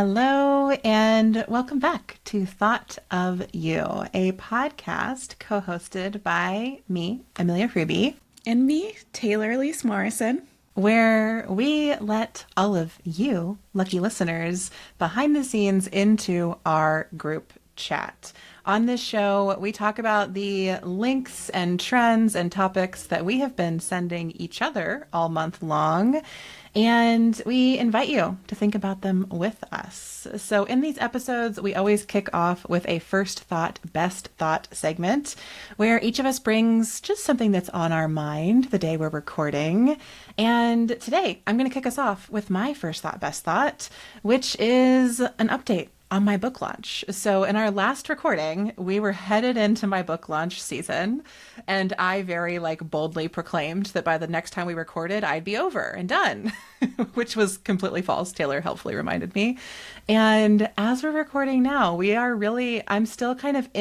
Hello, and welcome back to Thought of You, a podcast co hosted by me, Amelia Freebie, And me, Taylor Elise Morrison. where we let all of you, lucky listeners, behind the scenes into our group chat. On this show, we talk about the links and trends and topics that we have been sending each other all month long. And we invite you to think about them with us. So, in these episodes, we always kick off with a first thought, best thought segment where each of us brings just something that's on our mind the day we're recording. And today, I'm going to kick us off with my first thought, best thought, which is an update on my book launch. So in our last recording, we were headed into my book launch season, and I very boldly proclaimed that by the next time we recorded, I'd be over and done, which was completely false. Taylor helpfully reminded me. And as we're recording now, I'm still kind of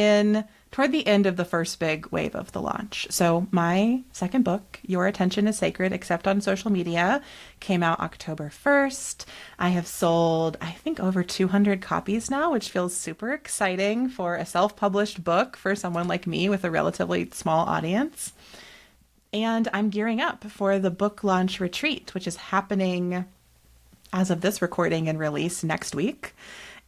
toward the end of the first big wave of the launch. So my second book, Your Attention is Sacred, Except on Social Media, came out October 1st. I have sold, I think, over 200 copies now, which feels super exciting for a self-published book for someone like me with a relatively small audience. And I'm gearing up for the book launch retreat, which is happening as of this recording and release next week.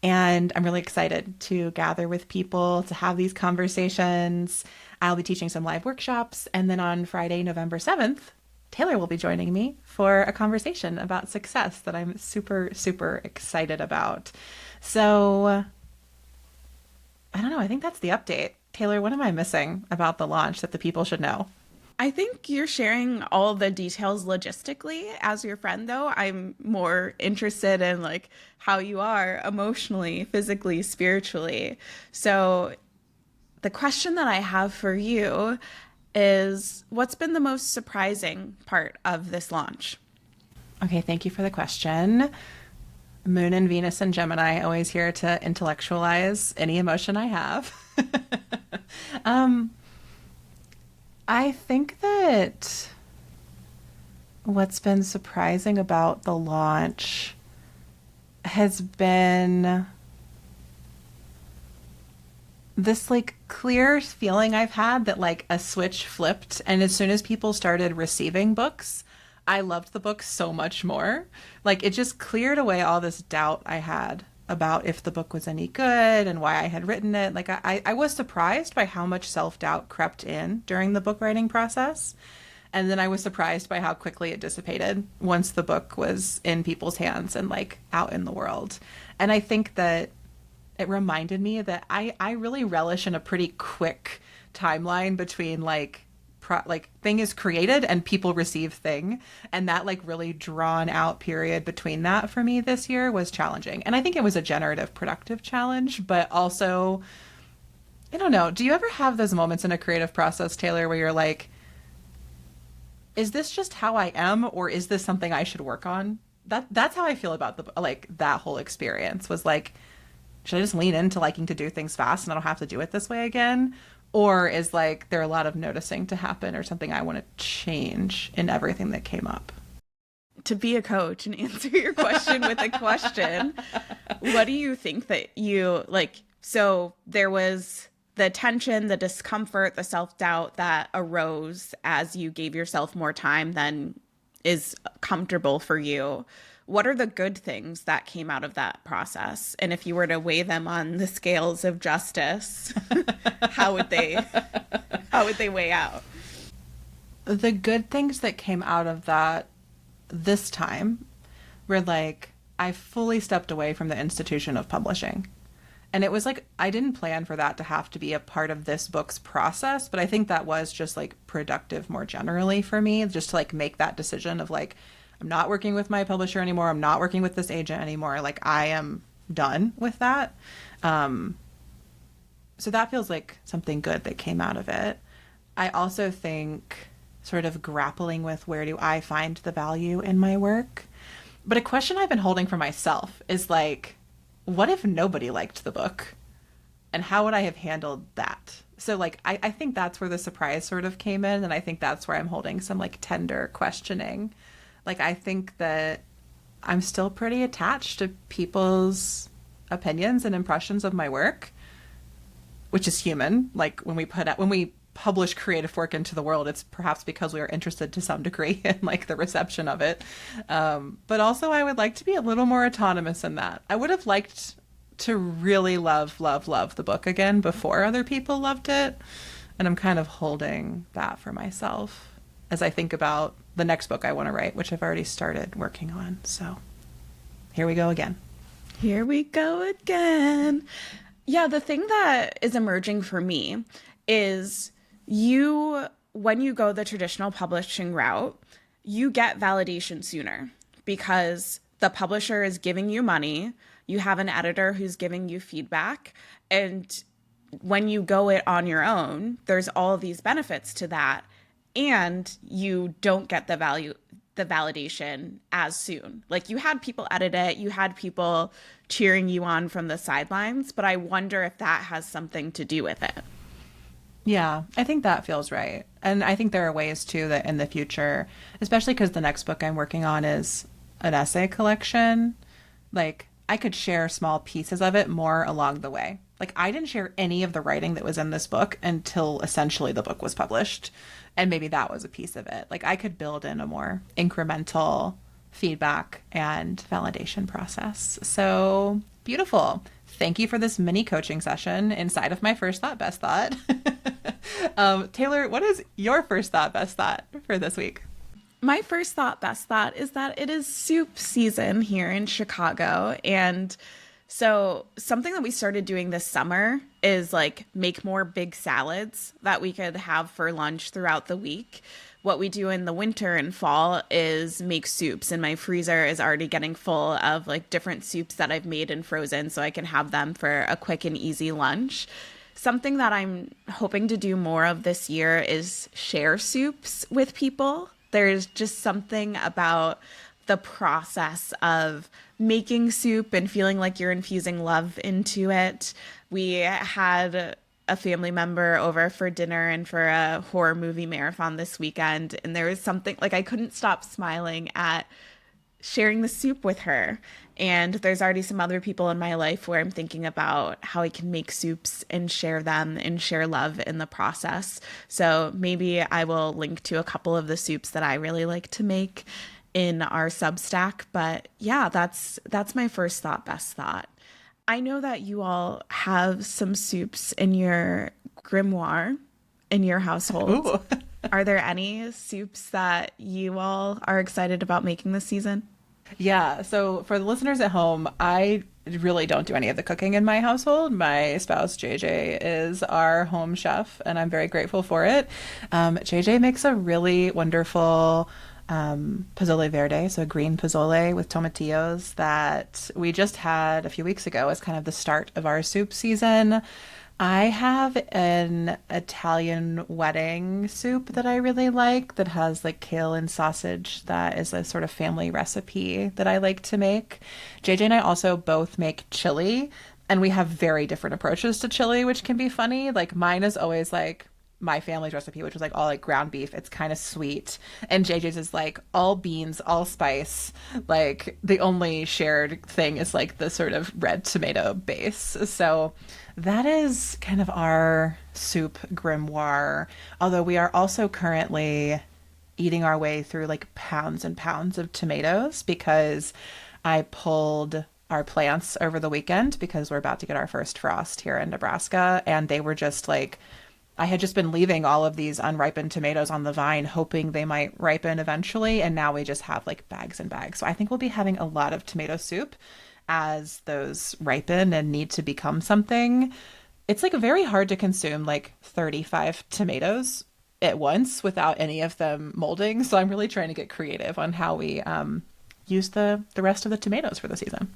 And I'm really excited to gather with people to have these conversations. I'll be teaching some live workshops. And then on Friday, November 7th, Taylor will be joining me for a conversation about success that I'm super, super excited about. So I don't know. I think that's the update. Taylor, what am I missing about the launch that the people should know? I think you're sharing all the details logistically. As your friend, though, I'm more interested in how you are emotionally, physically, spiritually. So the question that I have for you is, what's been the most surprising part of this launch? Okay, thank you for the question. Moon and Venus and Gemini, always here to intellectualize any emotion I have. I think that what's been surprising about the launch has been this clear feeling I've had that a switch flipped, and as soon as people started receiving books, I loved the book so much more. It just cleared away all this doubt I had about if the book was any good and why I had written it. I was surprised by how much self-doubt crept in during the book writing process. And then I was surprised by how quickly it dissipated once the book was in people's hands and out in the world. And I think that it reminded me that I really relish in a pretty quick timeline between thing is created and people receive thing, and that really drawn out period between that for me this year was challenging. And I think it was a generative productive challenge, but also I don't know, do you ever have those moments in a creative process, Taylor, where you're like, is this just how I am, or is this something I should work on? That's how I feel about that whole experience was should I just lean into liking to do things fast and I don't have to do it this way again? Or is there a lot of noticing to happen or something I want to change in everything that came up? To be a coach and answer your question with a question, what do you think that you So there was the tension, the discomfort, the self-doubt that arose as you gave yourself more time than is comfortable for you. What are the good things that came out of that process? And if you were to weigh them on the scales of justice, how would they weigh out? The good things that came out of that this time were I fully stepped away from the institution of publishing. And it was I didn't plan for that to have to be a part of this book's process, but I think that was just productive more generally for me, just to make that decision of I'm not working with my publisher anymore. I'm not working with this agent anymore. I am done with that. So that feels like something good that came out of it. I also think sort of grappling with where do I find the value in my work. But a question I've been holding for myself is what if nobody liked the book? And how would I have handled that? So I think that's where the surprise sort of came in. And I think that's where I'm holding some tender questioning. I think that I'm still pretty attached to people's opinions and impressions of my work, which is human. Like when we publish creative work into the world, it's perhaps because we are interested to some degree in like the reception of it. But also I would like to be a little more autonomous in that. I would have liked to really love the book again before other people loved it. And I'm kind of holding that for myself as I think about the next book I want to write, which I've already started working on. So here we go again. Here we go again. Yeah, the thing that is emerging for me is when you go the traditional publishing route, you get validation sooner because the publisher is giving you money, you have an editor who's giving you feedback, and when you go it on your own, there's all these benefits to that, and you don't get the validation as soon. Like, you had people edit it, you had people cheering you on from the sidelines, but I wonder if that has something to do with it. Yeah, I think that feels right. And I think there are ways too that in the future, especially because the next book I'm working on is an essay collection, like I could share small pieces of it more along the way. Like, I didn't share any of the writing that was in this book until essentially the book was published. And maybe that was a piece of it. Like, I could build in a more incremental feedback and validation process. So beautiful. Thank you for this mini coaching session inside of my first thought, best thought. Taylor, what is your first thought, best thought for this week? My first thought, best thought is that it is soup season here in Chicago. And so something that we started doing this summer is like make more big salads that we could have for lunch throughout the week. What we do in the winter and fall is make soups, and my freezer is already getting full of like different soups that I've made and frozen so I can have them for a quick and easy lunch. Something that I'm hoping to do more of this year is share soups with people. There's just something about the process of making soup and feeling like you're infusing love into it. We had a family member over for dinner and for a horror movie marathon this weekend, and there was something like I couldn't stop smiling at sharing the soup with her. And there's already some other people in my life where I'm thinking about how I can make soups and share them and share love in the process. So maybe I will link to a couple of the soups that I really like to make in our Substack. But yeah, that's my first thought, best thought. I know that you all have some soups in your grimoire in your household. Ooh. Are there any soups that you all are excited about making this season? Yeah, so for the listeners at home, I really don't do any of the cooking in my household. My spouse, JJ, is our home chef, and I'm very grateful for it. JJ makes a really wonderful pozole verde, so green pozole with tomatillos that we just had a few weeks ago as kind of the start of our soup season. I have an Italian wedding soup that I really like that has like kale and sausage. That is a sort of family recipe that I like to make. JJ and I also both make chili, and we have very different approaches to chili, which can be funny. Like, mine is always like my family's recipe, which was like all like ground beef. It's kind of sweet. And JJ's is like all beans, all spice. Like, the only shared thing is like the sort of red tomato base. So that is kind of our soup grimoire. Although we are also currently eating our way through like pounds and pounds of tomatoes because I pulled our plants over the weekend because we're about to get our first frost here in Nebraska. And they were just like, I had just been leaving all of these unripened tomatoes on the vine, hoping they might ripen eventually. And now we just have like bags and bags. So I think we'll be having a lot of tomato soup as those ripen and need to become something. It's like very hard to consume like 35 tomatoes at once without any of them molding. So I'm really trying to get creative on how we use the rest of the tomatoes for the season.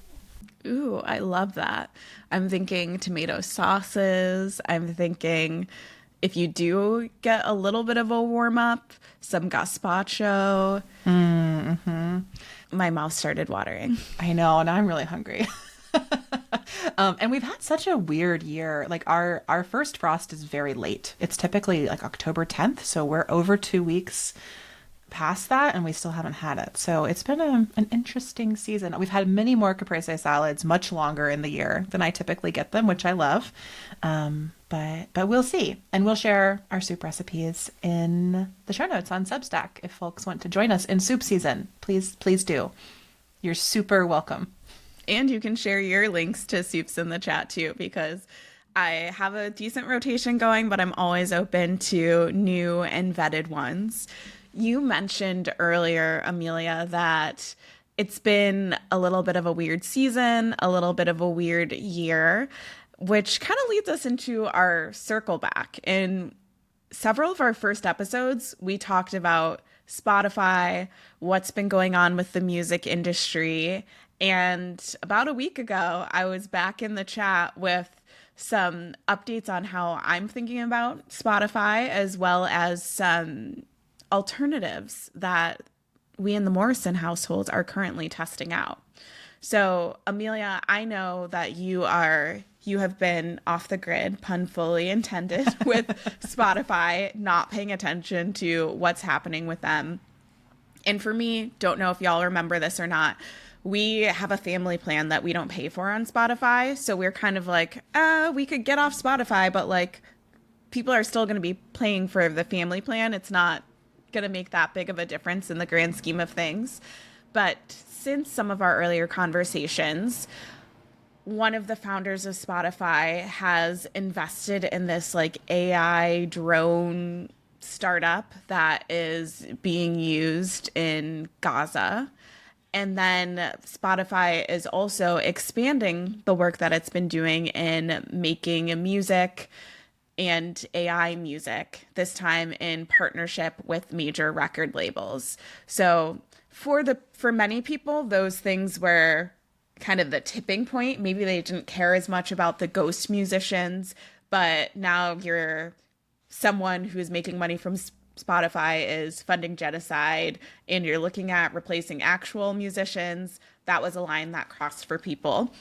Ooh, I love that. I'm thinking tomato sauces. I'm thinking if you do get a little bit of a warm up, some gazpacho. Mm-hmm. My mouth started watering. I know, and I'm really hungry. And we've had such a weird year. Like, our first frost is very late. It's typically like October 10th, so we're over 2 weeks past that and we still haven't had it. So it's been an interesting season. We've had many more caprese salads much longer in the year than I typically get them, which I love. But we'll see. And we'll share our soup recipes in the show notes on Substack. If folks want to join us in soup season, please do. You're super welcome. And you can share your links to soups in the chat too, because I have a decent rotation going, but I'm always open to new and vetted ones. You mentioned earlier, Amelia, that it's been a little bit of a weird season, a little bit of a weird year, which kind of leads us into our circle back. In several of our first episodes, we talked about Spotify, what's been going on with the music industry. And about a week ago, I was back in the chat with some updates on how I'm thinking about Spotify, as well as some alternatives that we in the Morrison household are currently testing out. So, Amelia, I know that you have been off the grid, pun fully intended, with Spotify, not paying attention to what's happening with them. And for me, don't know if y'all remember this or not, we have a family plan that we don't pay for on Spotify. So we're kind of like, we could get off Spotify, but like people are still going to be paying for the family plan. It's not going to make that big of a difference in the grand scheme of things. But since some of our earlier conversations, one of the founders of Spotify has invested in this like AI drone startup that is being used in Gaza. And then Spotify is also expanding the work that it's been doing in making music and AI music, this time in partnership with major record labels. So for many people, those things were kind of the tipping point. Maybe they didn't care as much about the ghost musicians, but now you're someone who's making money from Spotify is funding genocide and you're looking at replacing actual musicians. That was a line that crossed for people,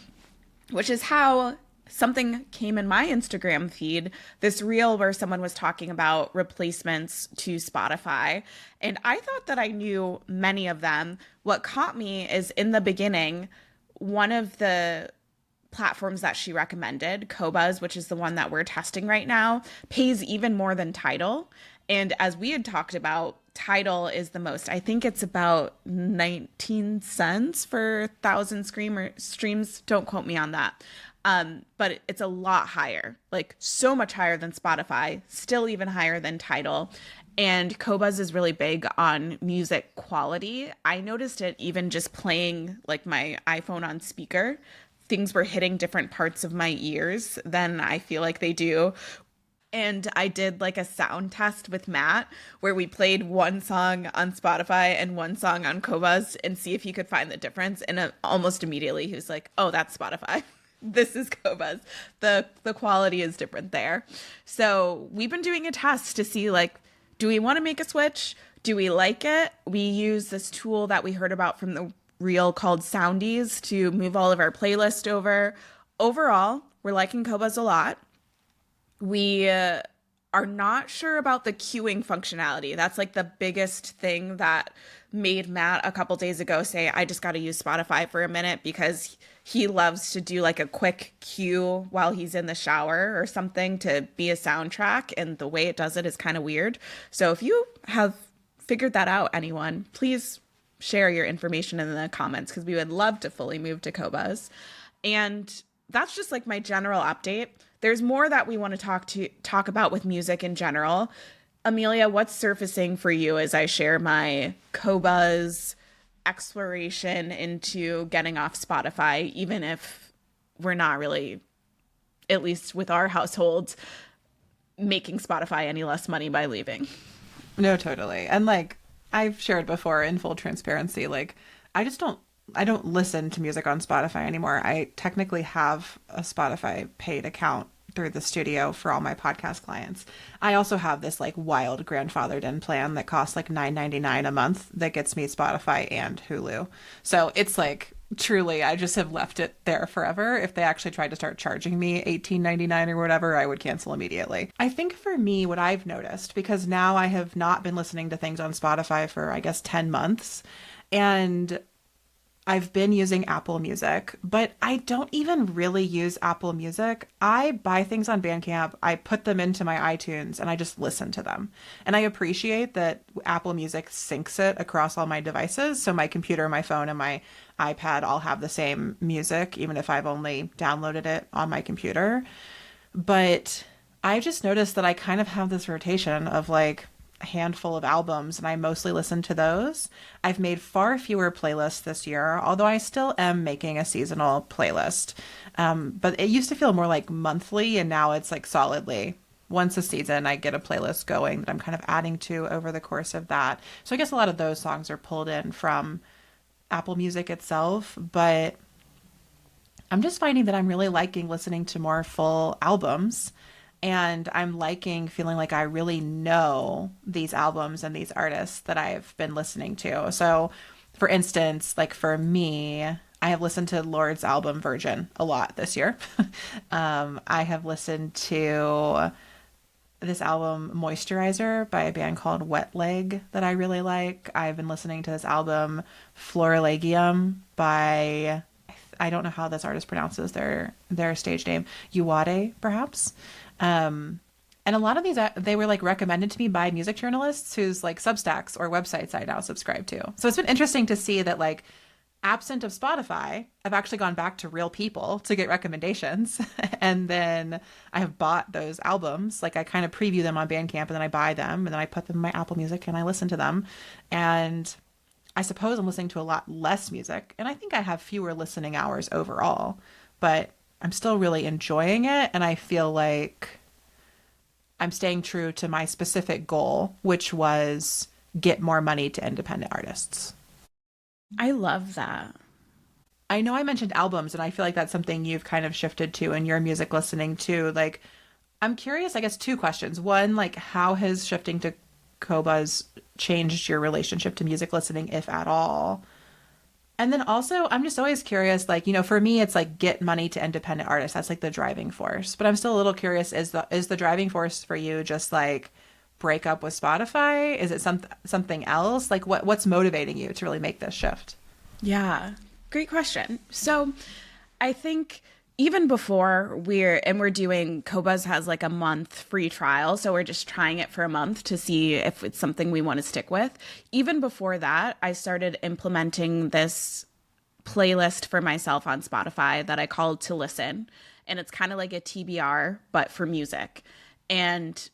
which is how something came in my Instagram feed, this reel where someone was talking about replacements to Spotify. And I thought that I knew many of them. What caught me is in the beginning, one of the platforms that she recommended, Qobuz, which is the one that we're testing right now, pays even more than Tidal. And as we had talked about, Tidal is the most. I think it's about 19 cents for 1,000 streams. Don't quote me on that. But it's a lot higher, like so much higher than Spotify, still even higher than Tidal. And Qobuz is really big on music quality. I noticed it even just playing like my iPhone on speaker. Things were hitting different parts of my ears than I feel like they do. And I did like a sound test with Matt where we played one song on Spotify and one song on Qobuz and see if he could find the difference. And almost immediately he was like, oh, that's Spotify. This is Qobuz. The quality is different there. So we've been doing a test to see like, do we want to make a switch? Do we like it? We use this tool that we heard about from the reel called Soundies to move all of our playlist over. Overall, we're liking Qobuz a lot. We are not sure about the queuing functionality. That's like the biggest thing that made Matt a couple days ago say, I just got to use Spotify for a minute because he loves to do like a quick cue while he's in the shower or something to be a soundtrack. And the way it does it is kind of weird. So if you have figured that out, anyone, please share your information in the comments because we would love to fully move to Qobuz. And that's just like my general update. There's more that we want to talk about with music in general. Amelia, what's surfacing for you as I share my Qobuz exploration into getting off Spotify, even if we're not really, at least with our household, making Spotify any less money by leaving? No, totally. And like I've shared before in full transparency, like I don't listen to music on Spotify anymore. I technically have a Spotify paid account through the studio for all my podcast clients. I also have this like wild grandfathered in plan that costs like $9.99 a month that gets me Spotify and Hulu. So it's like Truly, I just have left it there forever. If they actually tried to start charging me 18.99 or whatever, I would cancel immediately. I think for me, what I've noticed, because now I have not been listening to things on Spotify for, I guess, 10 months, and I've been using Apple Music, but I don't even really use Apple Music. I buy things on Bandcamp, I put them into my iTunes, and I just listen to them. And I appreciate that Apple Music syncs it across all my devices. So my computer, my phone, and my iPad all have the same music, even if I've only downloaded it on my computer. But I just noticed that I kind of have this rotation of like a handful of albums, and I mostly listen to those. I've made far fewer playlists this year, although I still am making a seasonal playlist. But it used to feel more like monthly, and now it's like solidly once a season I get a playlist going that I'm kind of adding to over the course of that. So I guess a lot of those songs are pulled in from Apple Music itself, but I'm just finding that I'm really liking listening to more full albums. And I'm liking feeling like I really know these albums and these artists that I've been listening to. So, for instance, like for me, I have listened to Lord's album Virgin a lot this year. I have listened to this album Moisturizer by a band called Wet Leg that I really like. I've been listening to this album Florilegium by, I don't know how this artist pronounces their stage name, Uwade perhaps. And a lot of these they were like recommended to me by music journalists whose like Substacks or websites I now subscribe to. So it's been interesting to see that like absent of Spotify, I've actually gone back to real people to get recommendations. And then I have bought those albums. Like I kind of preview them on Bandcamp and then I buy them and then I put them in my Apple Music and I listen to them. And I suppose I'm listening to a lot less music. And I think I have fewer listening hours overall, but I'm still really enjoying it. And I feel like I'm staying true to my specific goal, which was get more money to independent artists. I love that. I know I mentioned albums, and I feel like that's something you've kind of shifted to in your music listening too. Like, I'm curious, I guess, two questions. One, like, how has shifting to Kobas changed your relationship to music listening, if at all? And then also, I'm just always curious, like, for me, it's like get money to independent artists. That's like the driving force. But I'm still a little curious, is the driving force for you just like break up with Spotify? Is it something else? Like what's motivating you to really make this shift? Yeah, great question. So I think even before we're doing, Kobas has like a month free trial. So we're just trying it for a month to see if it's something we want to stick with. Even before that, I started implementing this playlist for myself on Spotify that I called To Listen. And it's kind of like a TBR, but for music. And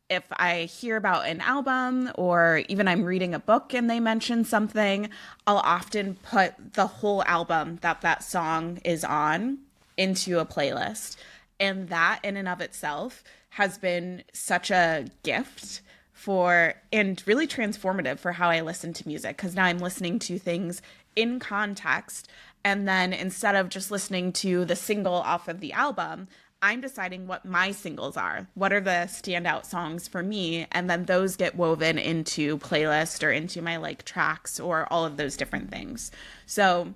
if I hear about an album or even I'm reading a book and they mention something, I'll often put the whole album that song is on into a playlist. And that in and of itself has been such a gift and really transformative for how I listen to music, because now I'm listening to things in context. And then instead of just listening to the single off of the album, I'm deciding what my singles are. What are the standout songs for me? And then those get woven into playlist or into my like tracks or all of those different things. So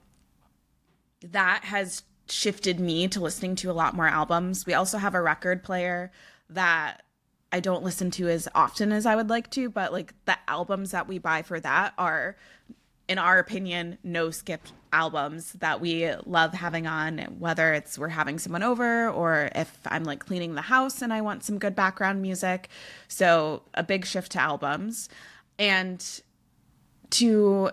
that has shifted me to listening to a lot more albums. We also have a record player that I don't listen to as often as I would like to, but like the albums that we buy for that are, in our opinion, no skip albums that we love having on, whether it's we're having someone over or if I'm like cleaning the house and I want some good background music. So a big shift to albums. And to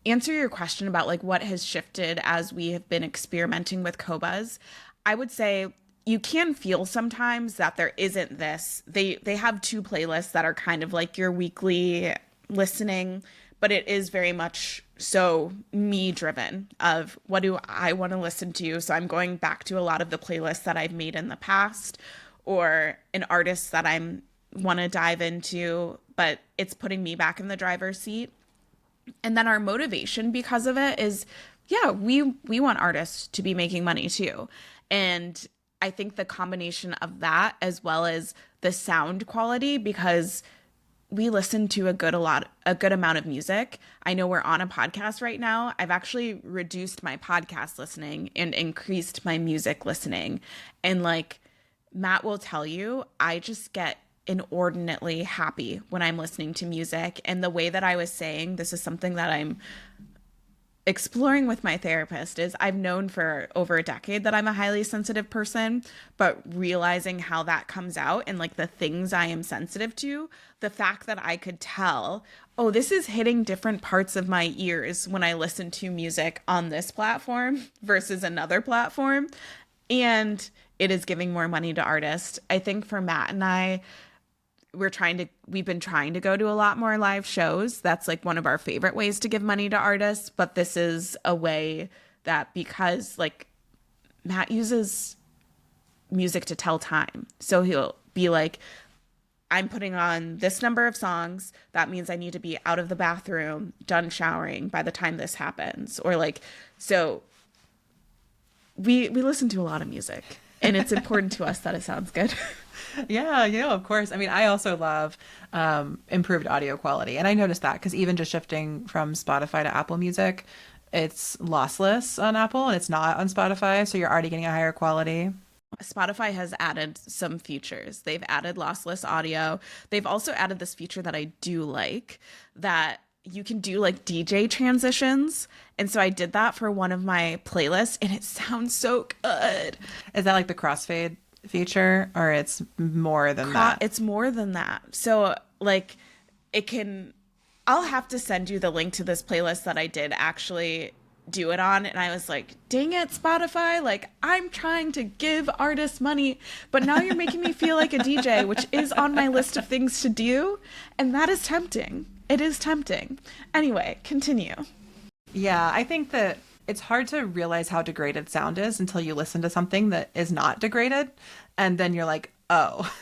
answer your question about like what has shifted as we have been experimenting with Kobas, I would say you can feel sometimes that there isn't this. They have two playlists that are kind of like your weekly listening, but it is very much so me driven of what do I want to listen to. So I'm going back to a lot of the playlists that I've made in the past or an artist that I'm want to dive into, but it's putting me back in the driver's seat. And then our motivation because of it is, yeah, we want artists to be making money too. And I think the combination of that as well as the sound quality, because we listen to a good amount of music. I know we're on a podcast right now. I've actually reduced my podcast listening and increased my music listening. And like Matt will tell you, I just get inordinately happy when I'm listening to music. And the way that I was saying, this is something that I'm exploring with my therapist, is I've known for over a decade that I'm a highly sensitive person, but realizing how that comes out and like the things I am sensitive to, the fact that I could tell, oh, this is hitting different parts of my ears when I listen to music on this platform versus another platform. And it is giving more money to artists. I think for Matt and I, we've been trying to go to a lot more live shows. That's like one of our favorite ways to give money to artists. But this is a way that, because like Matt uses music to tell time. So he'll be like, I'm putting on this number of songs. That means I need to be out of the bathroom, done showering by the time this happens. Or like, so we listen to a lot of music, and it's important to us that it sounds good. Yeah, of course. I mean, I also love improved audio quality. And I noticed that because even just shifting from Spotify to Apple Music, it's lossless on Apple and it's not on Spotify. So you're already getting a higher quality. Spotify has added some features. They've added lossless audio. They've also added this feature that I do like, that you can do like DJ transitions. And so I did that for one of my playlists, and it sounds so good. Is that like the crossfade feature, or it's more than that? It's more than that. So like I'll have to send you the link to this playlist that I did actually do it on. And I was like, dang it, Spotify, like I'm trying to give artists money, but now you're making me feel like a DJ, which is on my list of things to do. And that is tempting. It is tempting. Anyway, continue. Yeah, I think that it's hard to realize how degraded sound is until you listen to something that is not degraded. And then you're like, oh,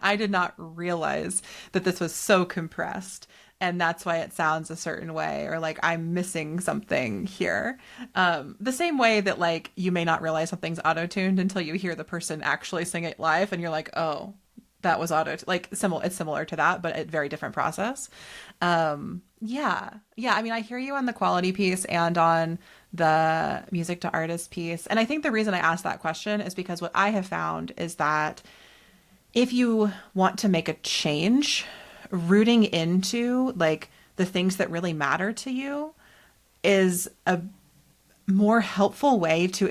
I did not realize that this was so compressed. And that's why it sounds a certain way, or like I'm missing something here. The same way that like you may not realize something's auto-tuned until you hear the person actually sing it live and you're like, oh, that was like it's similar to that, but a very different process. Yeah. I mean, I hear you on the quality piece and on the music to artist piece. And I think the reason I asked that question is because what I have found is that if you want to make a change, rooting into like the things that really matter to you is a more helpful way to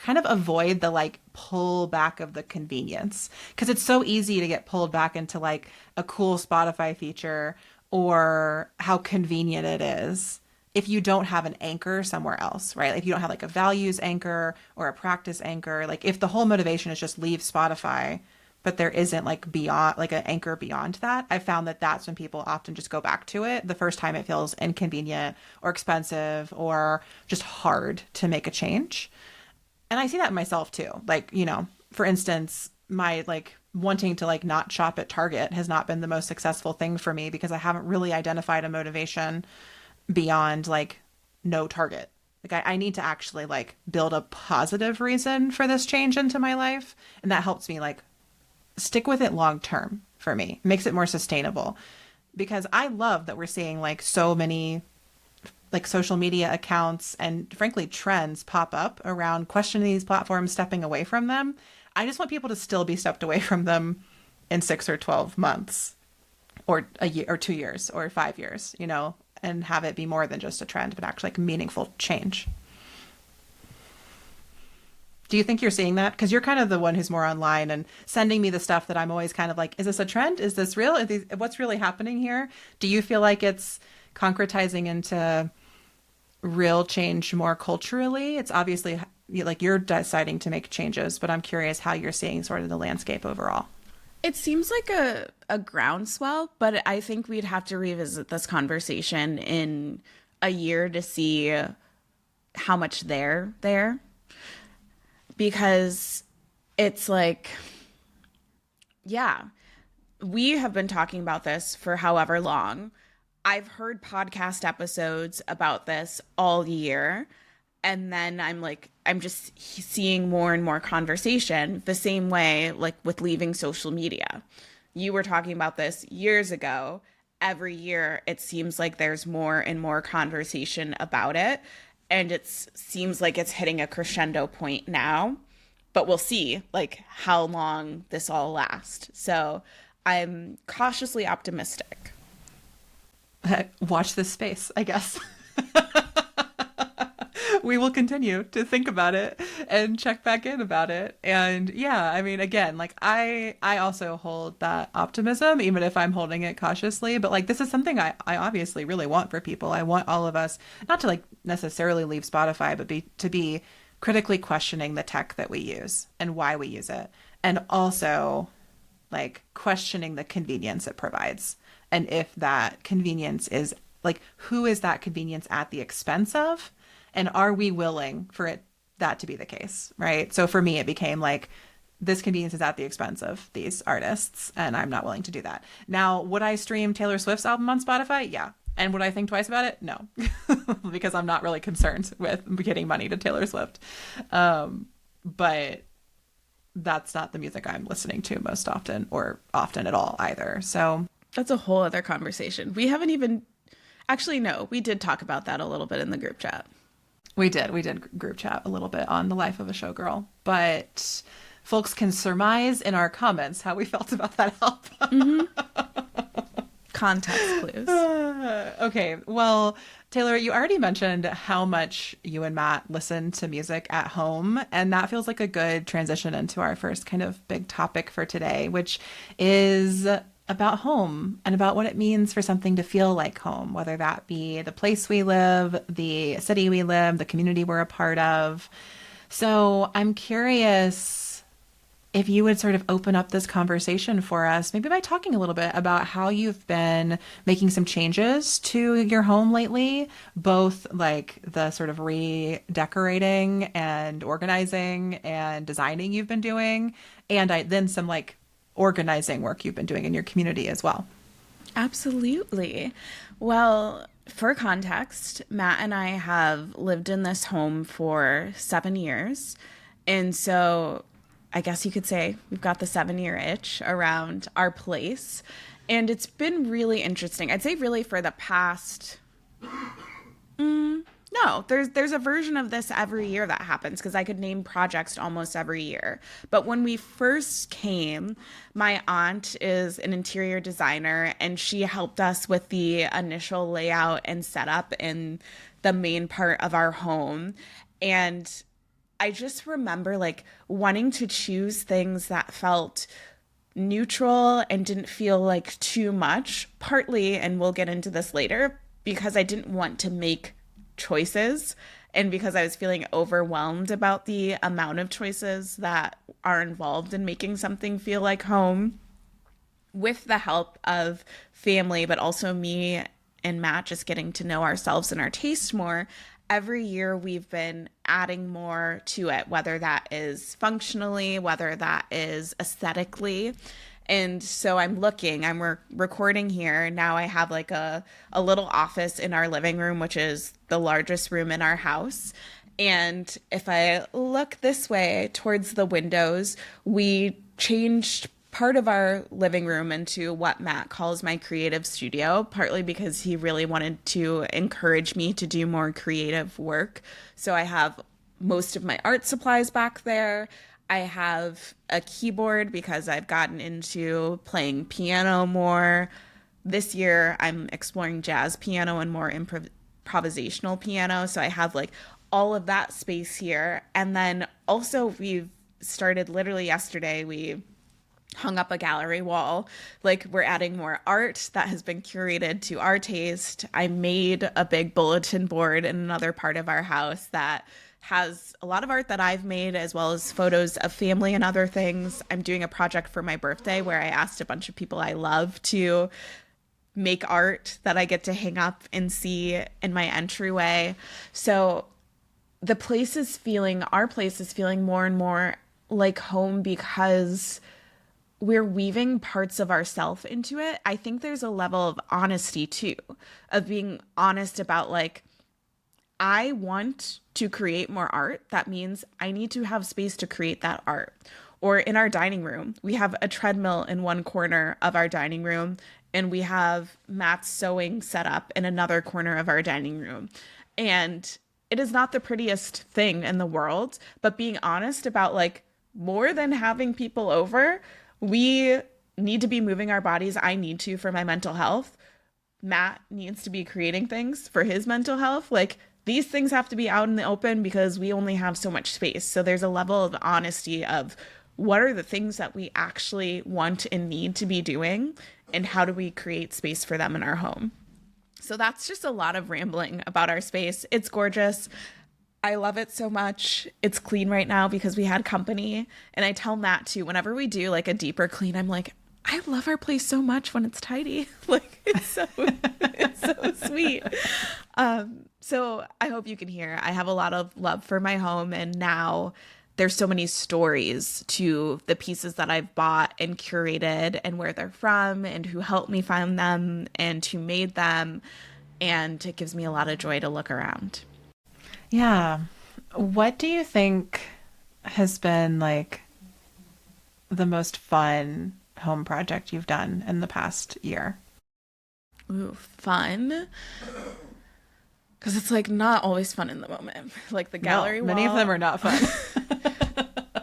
kind of avoid the like pull back of the convenience, because it's so easy to get pulled back into like a cool Spotify feature or how convenient it is if you don't have an anchor somewhere else, right? Like if you don't have like a values anchor or a practice anchor, like if the whole motivation is just leave Spotify, but there isn't like beyond like an anchor beyond that, I found that that's when people often just go back to it the first time it feels inconvenient or expensive or just hard to make a change. And I see that in myself too. Like, for instance, my like wanting to like not shop at Target has not been the most successful thing for me because I haven't really identified a motivation beyond like no Target. Like I need to actually like build a positive reason for this change into my life. And that helps me like stick with it long term for me, makes it more sustainable, because I love that we're seeing like so many like social media accounts and frankly trends pop up around questioning these platforms, stepping away from them. I just want people to still be stepped away from them in 6 or 12 months or a year or 2 years or 5 years, and have it be more than just a trend, but actually like meaningful change. Do you think you're seeing that? Because you're kind of the one who's more online and sending me the stuff that I'm always kind of like, is this a trend? Is this real? What's really happening here? Do you feel like it's concretizing into real change more culturally? It's obviously like you're deciding to make changes, but I'm curious how you're seeing sort of the landscape overall. It seems like a groundswell, but I think we'd have to revisit this conversation in a year to see how much they're there. Because it's like, yeah, we have been talking about this for however long. I've heard podcast episodes about this all year. And then I'm just seeing more and more conversation the same way, like with leaving social media. You were talking about this years ago. every year it seems like there's more and more conversation about it. And it seems like it's hitting a crescendo point now. But we'll see like how long this all lasts. So I'm cautiously optimistic. Watch this space, I guess. We will continue to think about it and check back in about it. And yeah, I mean, again, like I also hold that optimism, even if I'm holding it cautiously. But like this is something I obviously really want for people. I want all of us not to like necessarily leave Spotify, but to be critically questioning the tech that we use and why we use it. And also like questioning the convenience it provides. And if that convenience is like, who is that convenience at the expense of? And are we willing for that to be the case, right? So for me, it became like, this convenience is at the expense of these artists, and I'm not willing to do that. Now, would I stream Taylor Swift's album on Spotify? Yeah. And would I think twice about it? No, because I'm not really concerned with getting money to Taylor Swift. But that's not the music I'm listening to most often, or often at all either. So that's a whole other conversation. We haven't even, actually, no, we did talk about that a little bit in the group chat. We did group chat a little bit on the life of a showgirl, but folks can surmise in our comments how we felt about that album. Context clues. Okay, well, Taylor, you already mentioned how much you and Matt listen to music at home, and that feels like a good transition into our first kind of big topic for today, which is about home and about what it means for something to feel like home, whether that be the place we live, the city we live, the community we're a part of. So I'm curious if you would sort of open up this conversation for us, maybe by talking a little bit about how you've been making some changes to your home lately, both like the sort of redecorating and organizing and designing you've been doing, and then some like organizing work you've been doing in your community as well. Absolutely. Well, for context, Matt and I have lived in this home for 7 years. And so I guess you could say we've got the 7-year itch around our place. And it's been really interesting. I'd say really for the past no, there's a version of this every year that happens because I could name projects almost every year. But when we first came, my aunt is an interior designer and she helped us with the initial layout and setup in the main part of our home. And I just remember like wanting to choose things that felt neutral and didn't feel like too much, partly, and we'll get into this later, because I didn't want to make choices and because I was feeling overwhelmed about the amount of choices that are involved in making something feel like home. With the help of family, but also me and Matt just getting to know ourselves and our tastes more, every year we've been adding more to it, whether that is functionally, whether that is aesthetically. And so I'm recording here. Now I have like a little office in our living room, which is the largest room in our house. And if I look this way towards the windows, we changed part of our living room into what Matt calls my creative studio, partly because he really wanted to encourage me to do more creative work. So I have most of my art supplies back there. I have a keyboard because I've gotten into playing piano more. This year, I'm exploring jazz piano and more improvisational piano. So I have like all of that space here. And then also we've started literally yesterday, we hung up a gallery wall. Like we're adding more art that has been curated to our taste. I made a big bulletin board in another part of our house that has a lot of art that I've made, as well as photos of family and other things. I'm doing a project for my birthday where I asked a bunch of people I love to make art that I get to hang up and see in my entryway. So our place is feeling more and more like home because we're weaving parts of ourself into it. I think there's a level of honesty too, of being honest about like, I want to create more art. That means I need to have space to create that art. Or in our dining room, we have a treadmill in one corner of our dining room, and we have Matt's sewing set up in another corner of our dining room. And it is not the prettiest thing in the world, but being honest about like more than having people over, we need to be moving our bodies. I need to for my mental health. Matt needs to be creating things for his mental health. Like these things have to be out in the open because we only have so much space. So there's a level of honesty of what are the things that we actually want and need to be doing, and how do we create space for them in our home. So that's just a lot of rambling about our space. It's gorgeous. I love it so much. It's clean right now because we had company. And I tell Matt too, whenever we do like a deeper clean, I'm like, I love our place so much when it's tidy. Like it's so sweet. So I hope you can hear. I have a lot of love for my home, and now there's so many stories to the pieces that I've bought and curated, and where they're from, and who helped me find them, and who made them. And it gives me a lot of joy to look around. Yeah. What do you think has been like the most fun home project you've done in the past year? Ooh, fun. Because it's like not always fun in the moment. Like the gallery No, many wall. of them are not fun.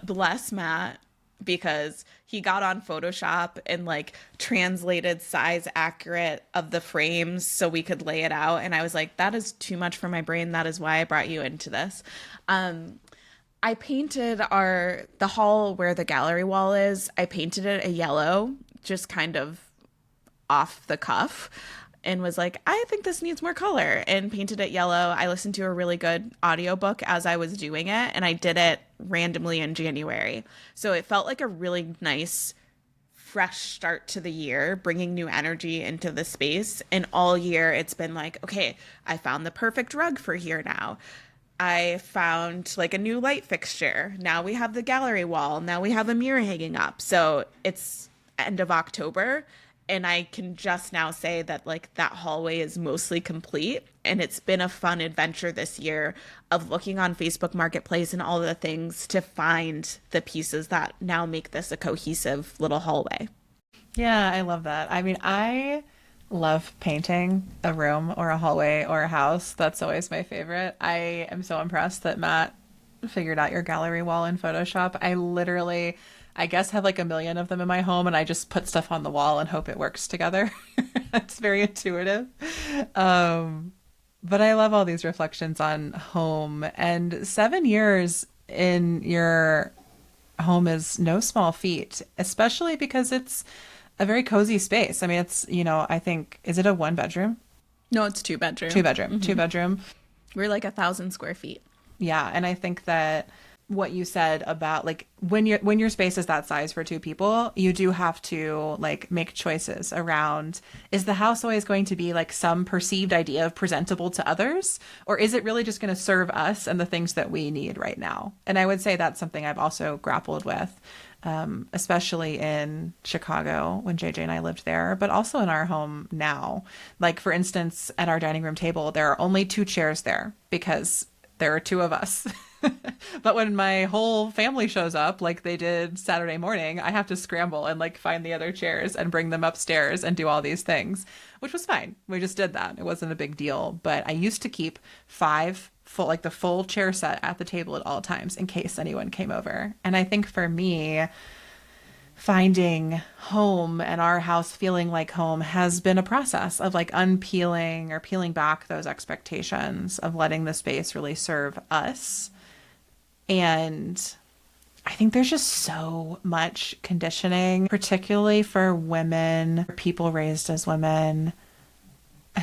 Bless Matt, because he got on Photoshop and like translated size accurate of the frames so we could lay it out. And I was like, that is too much for my brain. That is why I brought you into this. I painted the hall where the gallery wall is. I painted it a yellow, just kind of off the cuff, and was like, I think this needs more color, and painted it yellow. I listened to a really good audiobook as I was doing it, and I did it randomly in January. So it felt like a really nice, fresh start to the year, bringing new energy into the space. And all year it's been like, okay, I found the perfect rug for here now. I found like a new light fixture. Now we have the gallery wall. Now we have a mirror hanging up. So it's end of October, and I can just now say that like that hallway is mostly complete. And it's been a fun adventure this year of looking on Facebook Marketplace and all the things to find the pieces that now make this a cohesive little hallway. Yeah, I love that. I mean, I love painting a room or a hallway or a house. That's always my favorite. I am so impressed that Matt figured out your gallery wall in Photoshop. I literally, I guess, have like a million of them in my home, and I just put stuff on the wall and hope it works together. It's very intuitive. But I love all these reflections on home. And 7 years in your home is no small feat, especially because it's a very cozy space. I mean, it's, I think, is it a one bedroom? No, it's two bedroom. Two bedroom. We're like 1,000 square feet. Yeah. And I think that what you said about like when your space is that size for two people, you do have to like make choices around, is the house always going to be like some perceived idea of presentable to others, or is it really just going to serve us and the things that we need right now? And I would say that's something I've also grappled with, especially in Chicago when JJ and I lived there, but also in our home now. Like, for instance, at our dining room table, there are only two chairs there because there are two of us. But when my whole family shows up, like they did Saturday morning, I have to scramble and like find the other chairs and bring them upstairs and do all these things, which was fine. We just did that. It wasn't a big deal. But I used to keep the full chair set at the table at all times in case anyone came over. And I think for me, finding home and our house feeling like home has been a process of like unpeeling or peeling back those expectations of letting the space really serve us. And I think there's just so much conditioning, particularly for women, people raised as women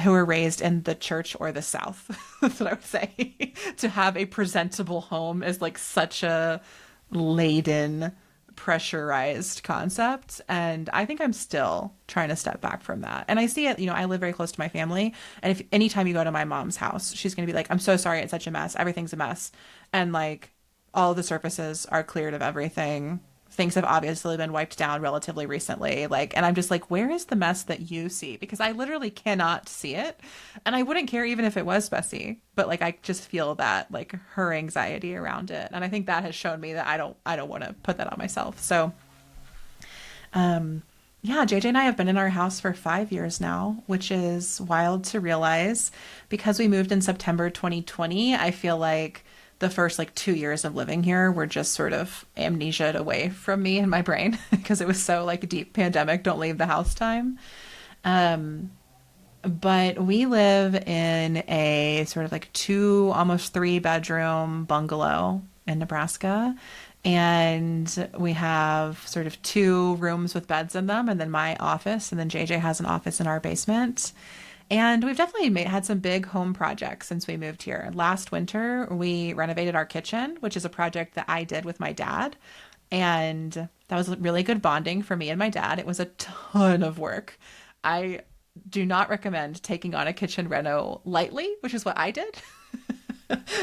who are raised in the church or the South. That's what I would say. To have a presentable home is like such a laden, pressurized concept. And I think I'm still trying to step back from that. And I see it, I live very close to my family. And if anytime you go to my mom's house, she's going to be like, I'm so sorry. It's such a mess. Everything's a mess. And like all the surfaces are cleared of everything. Things have obviously been wiped down relatively recently. Like, and I'm just like, where is the mess that you see? Because I literally cannot see it. And I wouldn't care even if it was messy, but like, I just feel that like her anxiety around it. And I think that has shown me that I don't want to put that on myself. So, Yeah, JJ and I have been in our house for 5 years now, which is wild to realize. Because we moved in September 2020, I feel like the first like 2 years of living here were just sort of amnesiaed away from me and my brain because it was so like deep pandemic, don't leave the house time. Um, but we live in a sort of like two, almost three bedroom bungalow in Nebraska. And we have sort of two rooms with beds in them, and then my office. And then JJ has an office in our basement. And we've definitely had some big home projects since we moved here. Last winter, we renovated our kitchen, which is a project that I did with my dad. And that was really good bonding for me and my dad. It was a ton of work. I do not recommend taking on a kitchen reno lightly, which is what I did.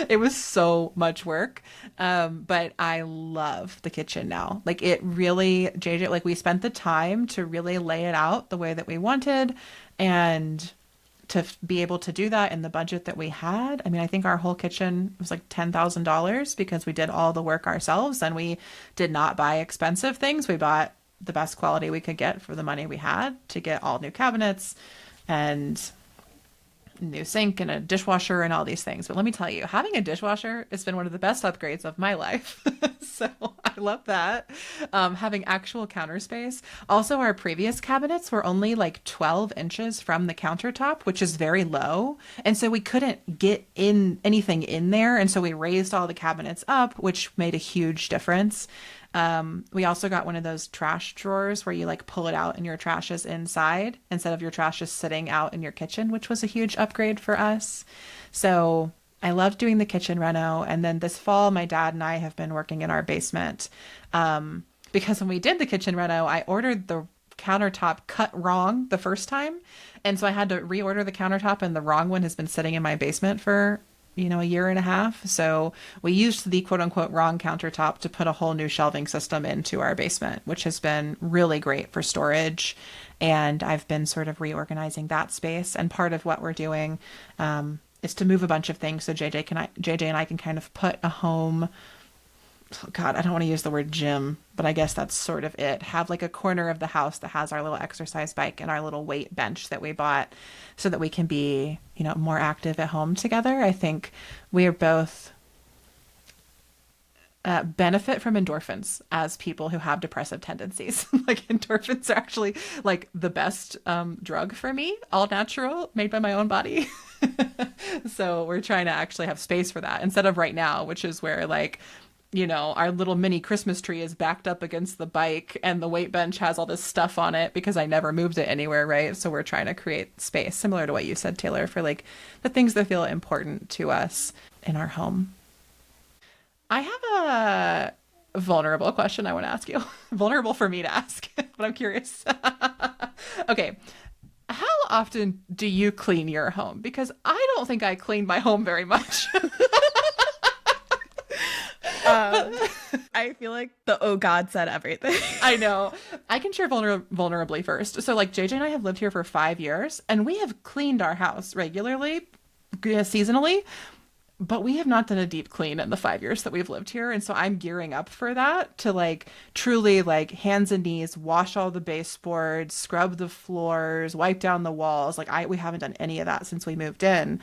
It was so much work. But I love the kitchen now. Like it really, JJ, like we spent the time to really lay it out the way that we wanted and to be able to do that in the budget that we had. I mean, I think our whole kitchen was like $10,000 because we did all the work ourselves and we did not buy expensive things. We bought the best quality we could get for the money we had to get all new cabinets and new sink and a dishwasher and all these things. But let me tell you, having a dishwasher has been one of the best upgrades of my life. So I love that. Having actual counter space. Also, our previous cabinets were only like 12 inches from the countertop, which is very low. And so we couldn't get in anything in there. And so we raised all the cabinets up, which made a huge difference. We also got one of those trash drawers where you like pull it out and your trash is inside instead of your trash just sitting out in your kitchen, which was a huge upgrade for us. So I loved doing the kitchen reno. And then this fall, my dad and I have been working in our basement. Because when we did the kitchen reno, I ordered the countertop cut wrong the first time. And so I had to reorder the countertop and the wrong one has been sitting in my basement for a year and a half. So we used the quote unquote wrong countertop to put a whole new shelving system into our basement, which has been really great for storage. And I've been sort of reorganizing that space. And part of what we're doing is to move a bunch of things so JJ and I can kind of put a home. God, I don't want to use the word gym, but I guess that's sort of it. Have like a corner of the house that has our little exercise bike and our little weight bench that we bought so that we can be, more active at home together. I think we are both benefit from endorphins as people who have depressive tendencies. Like endorphins are actually like the best drug for me, all natural, made by my own body. So we're trying to actually have space for that instead of right now, which is where like our little mini Christmas tree is backed up against the bike and the weight bench has all this stuff on it because I never moved it anywhere, right? So we're trying to create space, similar to what you said, Taylor, for like the things that feel important to us in our home. I have a vulnerable question I want to ask you. Vulnerable for me to ask, but I'm curious. Okay. How often do you clean your home? Because I don't think I clean my home very much. I feel like the oh God said everything. I know. I can share vulnerably first. So, like, JJ and I have lived here for 5 years, and we have cleaned our house regularly, seasonally, but we have not done a deep clean in the 5 years that we've lived here. And so I'm gearing up for that to, like, truly, like, hands and knees, wash all the baseboards, scrub the floors, wipe down the walls. Like, we haven't done any of that since we moved in.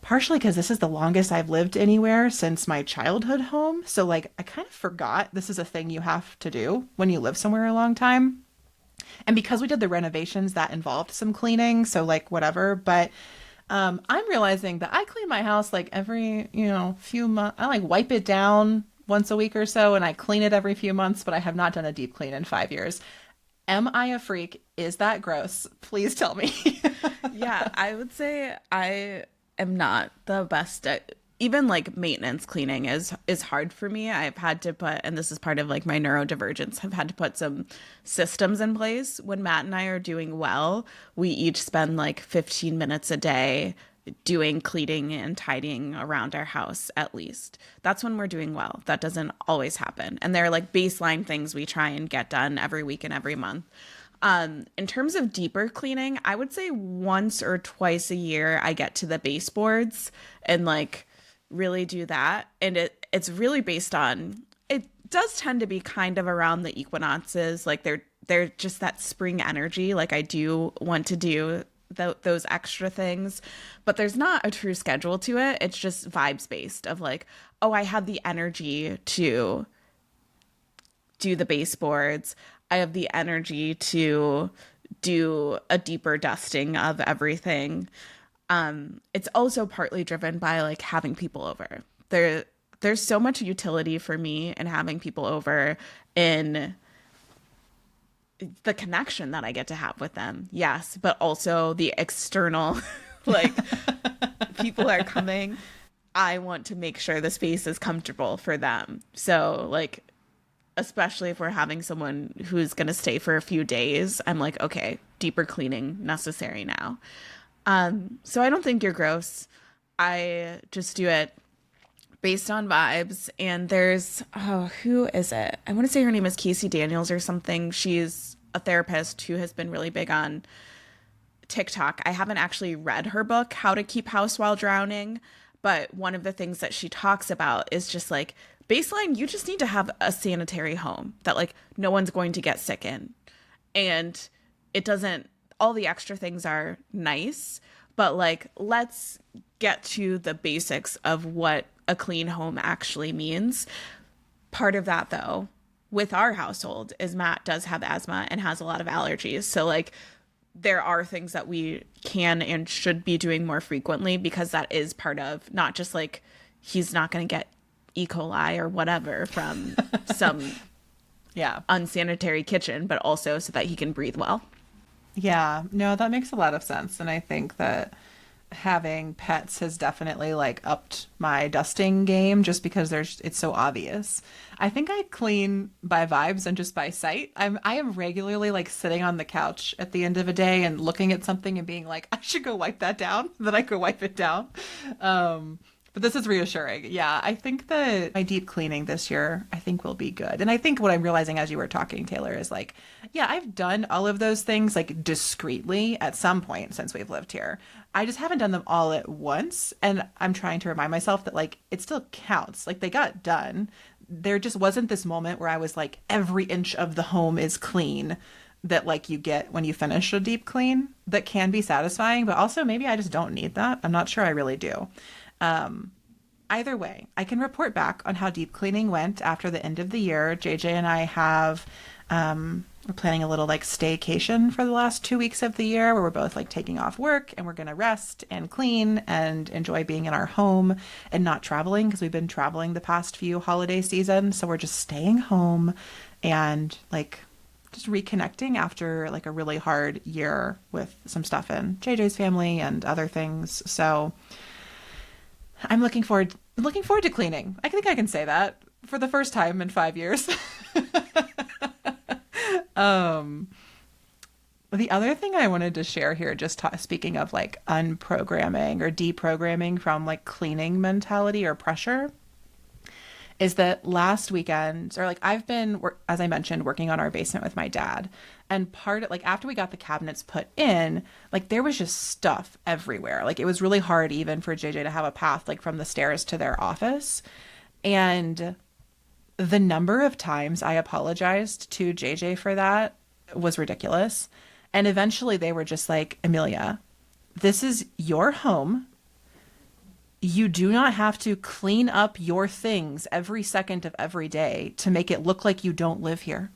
Partially because this is the longest I've lived anywhere since my childhood home. So, like, I kind of forgot this is a thing you have to do when you live somewhere a long time. And because we did the renovations, that involved some cleaning. So, like, whatever. But I'm realizing that I clean my house like every, few months. I like wipe it down once a week or so and I clean it every few months, but I have not done a deep clean in 5 years. Am I a freak? Is that gross? Please tell me. Yeah, I would say I am not the best at even like maintenance. Cleaning is hard for me. I've had to put, and this is part of like my neurodivergence, I've had to put some systems in place. When Matt and I are doing well, we each spend like 15 minutes a day doing cleaning and tidying around our house at least. That's when we're doing well. That doesn't always happen. And there are like baseline things we try and get done every week and every month. In terms of deeper cleaning, I would say once or twice a year I get to the baseboards and like really do that. And it's really based on, it does tend to be kind of around the equinoxes. Like they're just that spring energy. Like I do want to do those extra things, but there's not a true schedule to it. It's just vibes based of like, oh, I have the energy to do the baseboards. I have the energy to do a deeper dusting of everything. It's also partly driven by like having people over. There's so much utility for me in having people over, in the connection that I get to have with them. Yes, but also the external, like people are coming. I want to make sure the space is comfortable for them. So like, especially if we're having someone who's going to stay for a few days, I'm like, okay, deeper cleaning necessary now. So I don't think you're gross. I just do it based on vibes. And there's, oh, who is it? I want to say her name is Casey Daniels or something. She's a therapist who has been really big on TikTok. I haven't actually read her book, How to Keep House While Drowning, but one of the things that she talks about is just like, baseline, you just need to have a sanitary home that like no one's going to get sick in. And it doesn't, all the extra things are nice, but like, let's get to the basics of what a clean home actually means. Part of that though, with our household, is Matt does have asthma and has a lot of allergies. So like, there are things that we can and should be doing more frequently, because that is part of not just like he's not going to get E. coli or whatever from some unsanitary kitchen, but also so that he can breathe well. Yeah, no, that makes a lot of sense. And I think that having pets has definitely like upped my dusting game, just because it's so obvious. I think I clean by vibes and just by sight. I am regularly like sitting on the couch at the end of a day and looking at something and being like, I should go wipe that down. Then I go wipe it down. But this is reassuring. Yeah, I think that my deep cleaning this year, I think will be good. And I think what I'm realizing as you were talking, Taylor, is like, yeah, I've done all of those things like discreetly at some point since we've lived here. I just haven't done them all at once. And I'm trying to remind myself that like it still counts. Like they got done. There just wasn't this moment where I was like, every inch of the home is clean, that like you get when you finish a deep clean, that can be satisfying. But also maybe I just don't need that. I'm not sure I really do. Either way, I can report back on how deep cleaning went after the end of the year. JJ and I have, we're planning a little like staycation for the last 2 weeks of the year, where we're both like taking off work and we're going to rest and clean and enjoy being in our home and not traveling, because we've been traveling the past few holiday seasons. So we're just staying home and like just reconnecting after like a really hard year with some stuff in JJ's family and other things. So I'm looking forward to cleaning. I think I can say that for the first time in 5 years. The other thing I wanted to share here, just speaking of like unprogramming or deprogramming from like cleaning mentality or pressure, is that last weekend, or like I've been, as I mentioned, working on our basement with my dad. And part of like after we got the cabinets put in, like there was just stuff everywhere. Like it was really hard even for JJ to have a path like from the stairs to their office. And the number of times I apologized to JJ for that was ridiculous. And eventually they were just like, Amelia, this is your home. You do not have to clean up your things every second of every day to make it look like you don't live here.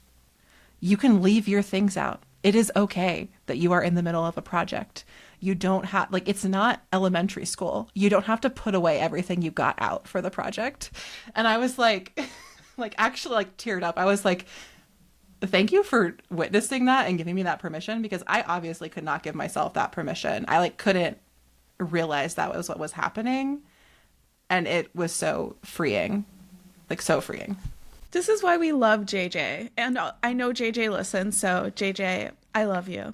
You can leave your things out. It is okay that you are in the middle of a project. You don't have, like, it's not elementary school. You don't have to put away everything you got out for the project. And I was like, like actually like teared up. I was like, thank you for witnessing that and giving me that permission, because I obviously could not give myself that permission. I like couldn't realize that was what was happening. And it was so freeing, like so freeing. This is why we love JJ. And I know JJ listens, so JJ, I love you.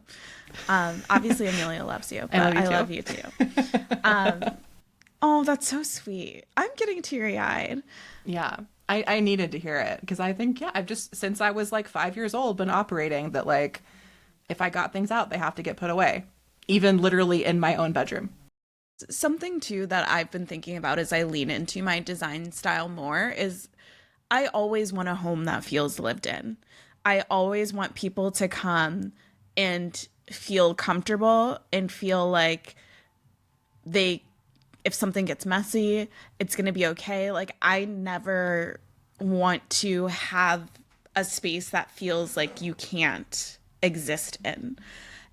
Obviously Amelia loves you, but I love you too. Oh, that's so sweet. I'm getting teary-eyed. Yeah. I needed to hear it, because I think, yeah, I've just, since I was like 5 years old, been operating that like, if I got things out, they have to get put away, even literally in my own bedroom. Something too that I've been thinking about as I lean into my design style more is I always want a home that feels lived in. I always want people to come and feel comfortable and feel like they, if something gets messy, it's going to be okay. Like, I never want to have a space that feels like you can't exist in.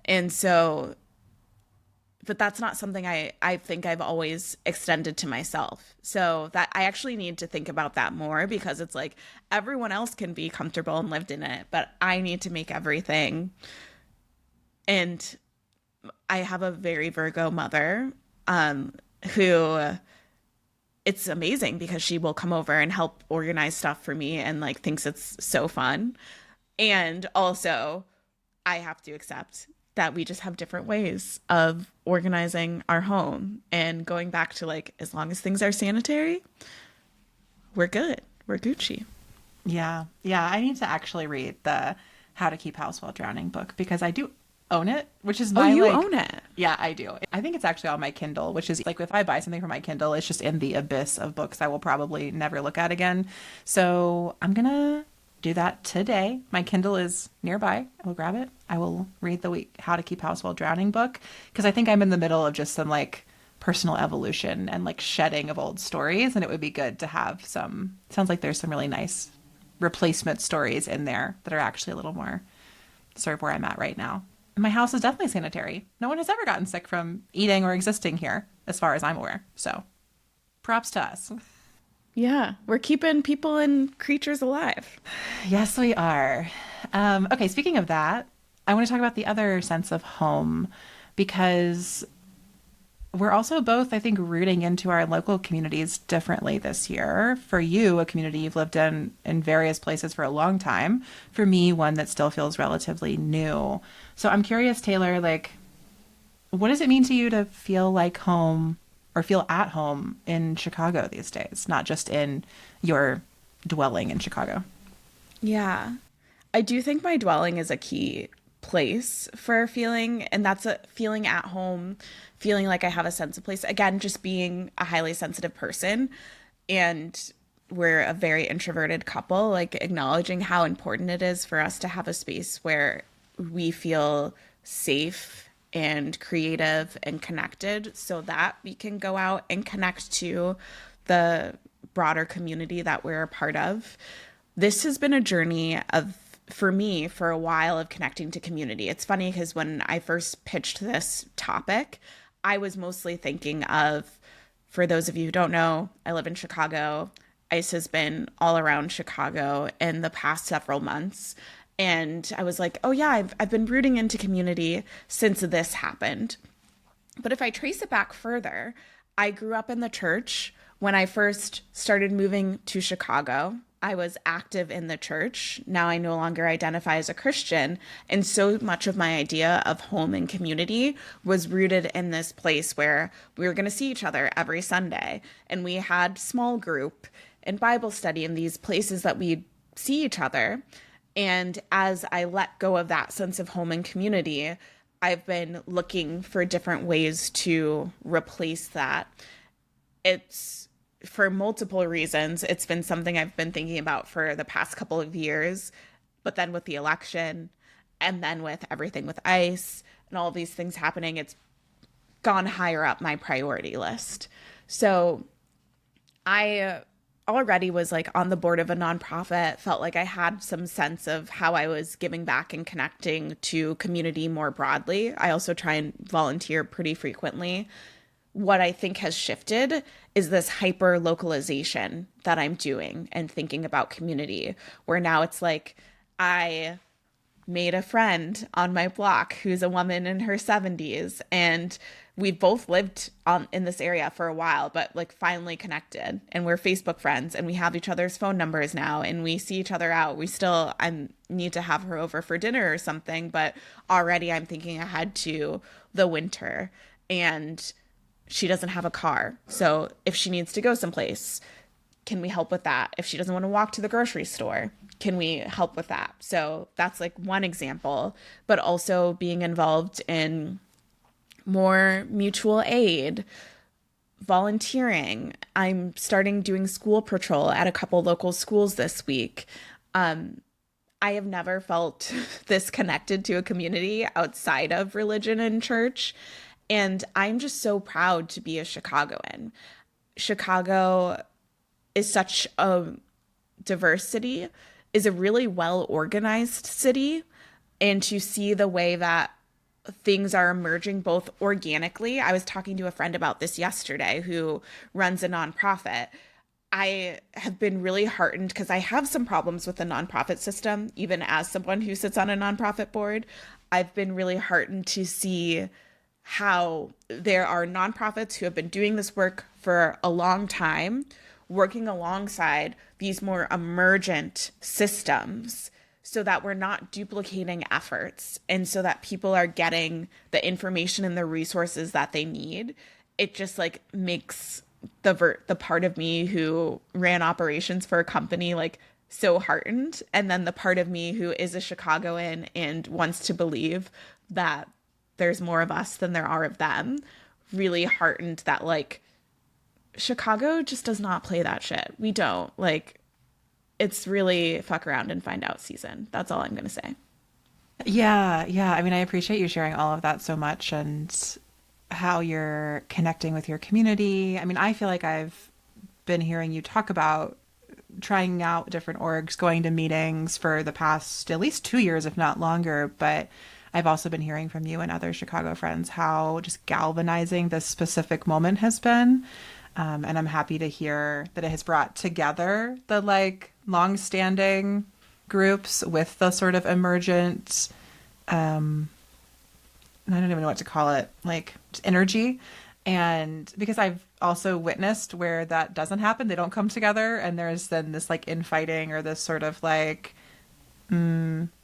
And so, but that's not something I think I've always extended to myself. So that I actually need to think about that more, because it's like everyone else can be comfortable and lived in it, but I need to make everything. And I have a very Virgo mother, who, it's amazing because she will come over and help organize stuff for me and like thinks it's so fun. And also, I have to accept that we just have different ways of organizing our home, and going back to like, as long as things are sanitary, we're good. We're Gucci. Yeah. Yeah. I need to actually read the How to Keep House While Drowning book, because I do own it, which is my, Oh, you like, own it. yeah, I do. I think it's actually on my Kindle, which is like, if I buy something for my Kindle, it's just in the abyss of books I will probably never look at again. So I'm gonna do that today. My Kindle is nearby. I will grab it. I will read the How to Keep House While Drowning book, because I think I'm in the middle of just some like personal evolution and like shedding of old stories, and it would be good to have some, sounds like there's some really nice replacement stories in there that are actually a little more sort of where I'm at right now. My house is definitely sanitary. No one has ever gotten sick from eating or existing here, as far as I'm aware. So props to us. Yeah, we're keeping people and creatures alive. Yes, we are. Okay, speaking of that, I want to talk about the other sense of home, because we're also both, I think, rooting into our local communities differently this year. For you, a community you've lived in various places for a long time. For me, one that still feels relatively new. So I'm curious, Taylor, like, what does it mean to you to feel like home or feel at home in Chicago these days, not just in your dwelling in Chicago? Yeah. I do think my dwelling is a key place for feeling, and that's a feeling at home, feeling like I have a sense of place. Again, just being a highly sensitive person, and we're a very introverted couple, like acknowledging how important it is for us to have a space where we feel safe and creative and connected, so that we can go out and connect to the broader community that we're a part of. This has been a journey of, for me, for a while, of connecting to community. It's funny because when I first pitched this topic, I was mostly thinking of, for those of you who don't know, I live in Chicago. ICE has been all around Chicago in the past several months. And I was like, oh yeah, I've been rooting into community since this happened. But if I trace it back further, I grew up in the church. When I first started moving to Chicago, I was active in the church. Now I no longer identify as a Christian. And so much of my idea of home and community was rooted in this place where we were going to see each other every Sunday. And we had small group and Bible study in these places that we'd see each other. And as I let go of that sense of home and community, I've been looking for different ways to replace that. It's for multiple reasons. It's been something I've been thinking about for the past couple of years, but then with the election and then with everything with ICE and all these things happening, it's gone higher up my priority list. So I already was like on the board of a nonprofit, felt like I had some sense of how I was giving back and connecting to community more broadly. I also try and volunteer pretty frequently. What I think has shifted is this hyper localization that I'm doing and thinking about community, where now it's like I made a friend on my block who's a woman in her 70s, and we've both lived in this area for a while, but like finally connected, and we're Facebook friends, and we have each other's phone numbers now, and we see each other out. We still, I need to have her over for dinner or something, but already I'm thinking ahead to the winter, and she doesn't have a car. So if she needs to go someplace, can we help with that? If she doesn't want to walk to the grocery store, can we help with that? So that's like one example, but also being involved in more mutual aid, volunteering. I'm starting doing school patrol at a couple local schools this week. I have never felt this connected to a community outside of religion and church. And I'm just so proud to be a Chicagoan. Chicago is such a diverse city, is a really well organized city. And to see the way that things are emerging both organically. I was talking to a friend about this yesterday who runs a nonprofit. I have been really heartened because I have some problems with the nonprofit system, even as someone who sits on a nonprofit board. I've been really heartened to see how there are nonprofits who have been doing this work for a long time, working alongside these more emergent systems so that we're not duplicating efforts and so that people are getting the information and the resources that they need. It just like makes the part of me who ran operations for a company like so heartened, and then the part of me who is a Chicagoan and wants to believe that there's more of us than there are of them, really heartened that like Chicago just does not play that shit. We don't. Like, it's really fuck around and find out season. That's all I'm going to say. Yeah, yeah. I mean, I appreciate you sharing all of that so much and how you're connecting with your community. I mean, I feel like I've been hearing you talk about trying out different orgs, going to meetings for the past at least 2 years, if not longer. But I've also been hearing from you and other Chicago friends how just galvanizing this specific moment has been. And I'm happy to hear that it has brought together the like long-standing groups with the sort of emergent, I don't even know what to call it, like just energy. And because I've also witnessed where that doesn't happen, they don't come together, and there's then this like infighting or this sort of like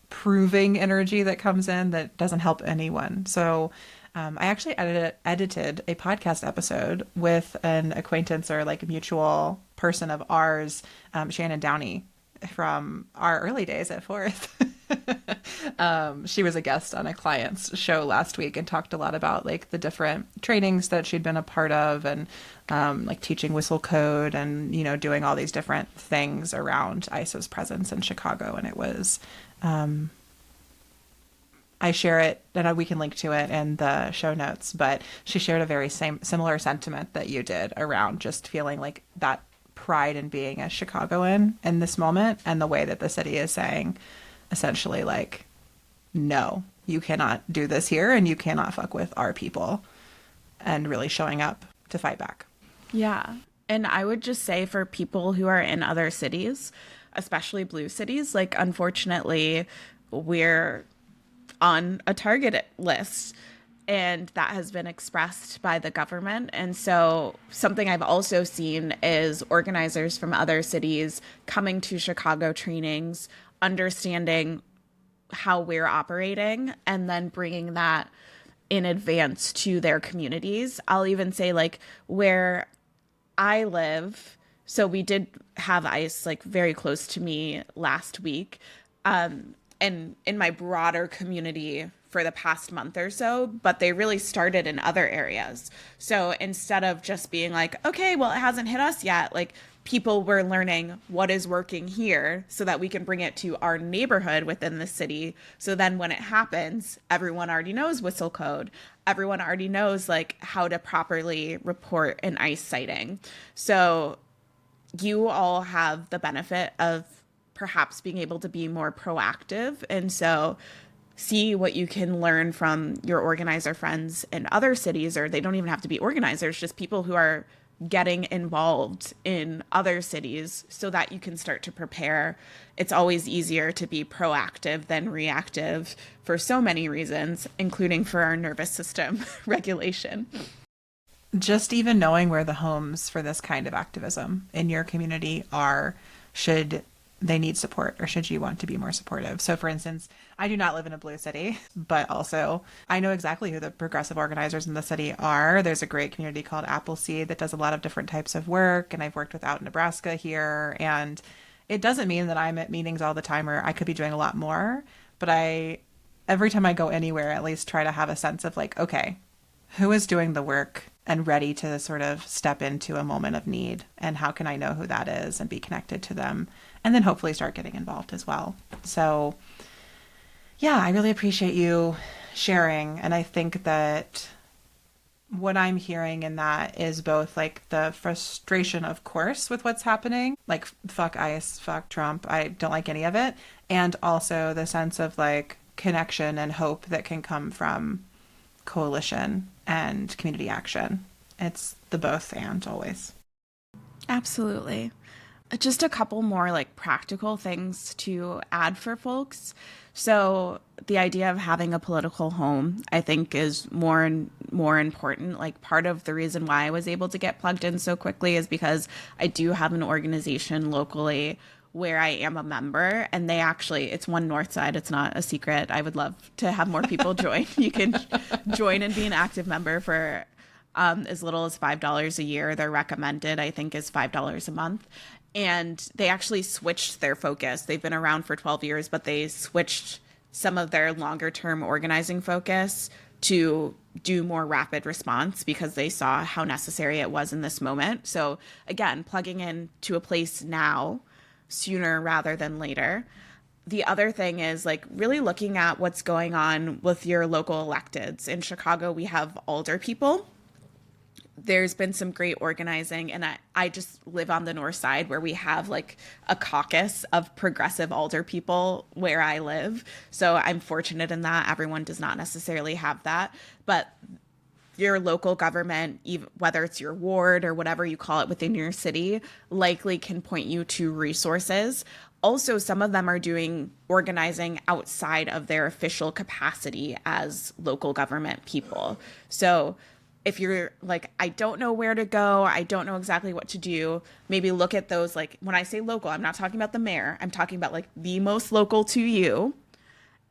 proving energy that comes in that doesn't help anyone. So I actually edited a podcast episode with an acquaintance or like a mutual person of ours, Shannon Downey, from our early days at Fourth. She was a guest on a client's show last week and talked a lot about like the different trainings that she'd been a part of and like teaching whistle code and, you know, doing all these different things around ISO's presence in Chicago. And it was, I share it and we can link to it in the show notes, but she shared a very similar sentiment that you did around just feeling like that pride in being a Chicagoan in this moment and the way that the city is saying essentially like, no, you cannot do this here and you cannot fuck with our people, and really showing up to fight back. Yeah. And I would just say for people who are in other cities, especially blue cities, like unfortunately we're on a target list and that has been expressed by the government. And so something I've also seen is organizers from other cities coming to Chicago trainings, understanding how we're operating, and then bringing that in advance to their communities. I'll even say like where I live. So we did have ICE like very close to me last week. And in my broader community for the past month or so, but they really started in other areas. So instead of just being like, okay, well, it hasn't hit us yet, like people were learning what is working here so that we can bring it to our neighborhood within the city. So then when it happens, everyone already knows whistle code. Everyone already knows like how to properly report an ICE sighting. So you all have the benefit of perhaps being able to be more proactive. And so see what you can learn from your organizer friends in other cities, or they don't even have to be organizers, just people who are getting involved in other cities so that you can start to prepare. It's always easier to be proactive than reactive for so many reasons, including for our nervous system regulation. Just even knowing where the homes for this kind of activism in your community are, should they need support or should you want to be more supportive. So for instance, I do not live in a blue city, but also I know exactly who the progressive organizers in the city are. There's a great community called Appleseed that does a lot of different types of work, and I've worked with Out in Nebraska here. And it doesn't mean that I'm at meetings all the time or I could be doing a lot more, but every time I go anywhere, at least try to have a sense of like, okay, who is doing the work and ready to sort of step into a moment of need, and how can I know who that is and be connected to them, and then hopefully start getting involved as well. So yeah, I really appreciate you sharing. And I think that what I'm hearing in that is both like the frustration, of course, with what's happening, like fuck ICE, fuck Trump, I don't like any of it, and also the sense of like connection and hope that can come from coalition and community action. It's the both and always. Absolutely. Just a couple more like practical things to add for folks. So the idea of having a political home, I think, is more and more important. Like part of the reason why I was able to get plugged in so quickly is because I do have an organization locally where I am a member, and they actually, it's One Northside. It's not a secret. I would love to have more people join. You can join and be an active member for as little as $5 a year. Their recommended, I think, is $5 a month. And they actually switched their focus. They've been around for 12 years, but they switched some of their longer term organizing focus to do more rapid response because they saw how necessary it was in this moment. So again, plugging in to a place now sooner rather than later. The other thing is like really looking at what's going on with your local electeds. In Chicago, we have alder people. There's been some great organizing, and I just live on the north side where we have like a caucus of progressive alder people where I live. So I'm fortunate in that. Everyone does not necessarily have that, but your local government, even whether it's your ward or whatever you call it within your city, likely can point you to resources. Also, some of them are doing organizing outside of their official capacity as local government people. So if you're like, I don't know where to go, I don't know exactly what to do, maybe look at those. Like when I say local, I'm not talking about the mayor. I'm talking about like the most local to you,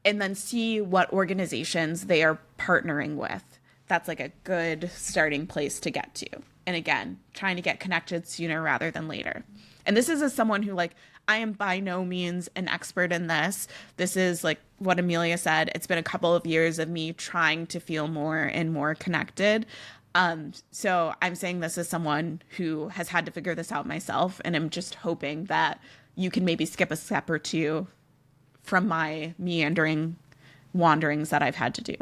and then see what organizations they are partnering with. That's like a good starting place to get to. And again, trying to get connected sooner rather than later. And this is as someone who like, I am by no means an expert in this. This is like what Amelia said. It's been a couple of years of me trying to feel more and more connected. So I'm saying this as someone who has had to figure this out myself. And I'm just hoping that you can maybe skip a step or two from my meandering wanderings that I've had to do.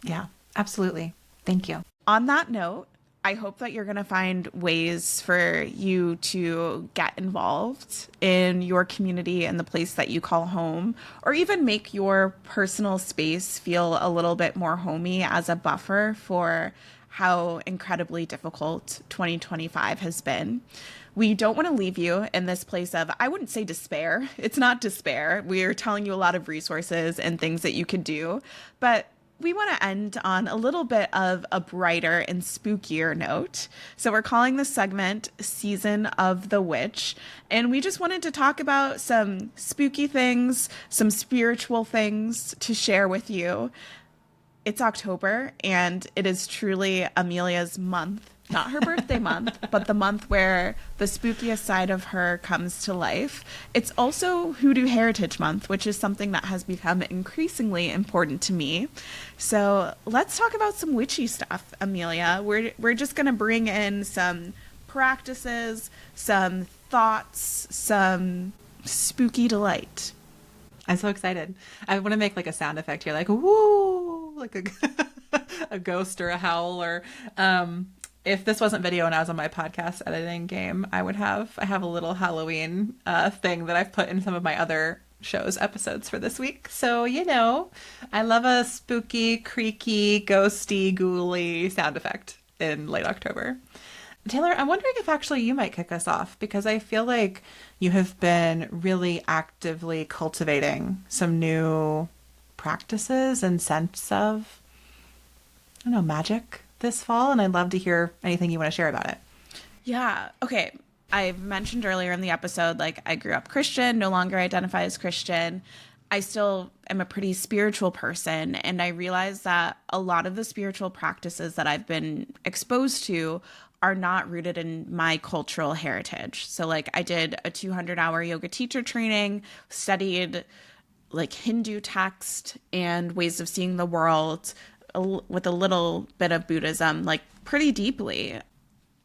Yeah, absolutely. Thank you. On that note, I hope that you're going to find ways for you to get involved in your community and the place that you call home, or even make your personal space feel a little bit more homey as a buffer for how incredibly difficult 2025 has been. We don't want to leave you in this place of, I wouldn't say despair. It's not despair. We're telling you a lot of resources and things that you could do, but we want to end on a little bit of a brighter and spookier note. So we're calling this segment Season of the Witch. And we just wanted to talk about some spooky things, some spiritual things to share with you. It's October, and it is truly Amelia's month. Not her birthday month, but the month where the spookiest side of her comes to life. It's also Hoodoo Heritage Month, which is something that has become increasingly important to me. So let's talk about some witchy stuff, Amelia. We're just going to bring in some practices, some thoughts, some spooky delight. I'm so excited. I want to make like a sound effect here, like woo, like a ghost or a howl, or if this wasn't video and I was on my podcast editing game, I have a little Halloween thing that I've put in some of my other shows episodes for this week. So, I love a spooky, creaky, ghosty, ghouly sound effect in late October. Taylor, I'm wondering if actually you might kick us off, because I feel like you have been really actively cultivating some new practices and sense of, I don't know, magic this fall, and I'd love to hear anything you want to share about it. Yeah. Okay. I mentioned earlier in the episode, like I grew up Christian, no longer identify as Christian. I still am a pretty spiritual person, and I realized that a lot of the spiritual practices that I've been exposed to are not rooted in my cultural heritage. So like I did a 200-hour yoga teacher training, studied like Hindu text and ways of seeing the world, with a little bit of Buddhism, like pretty deeply.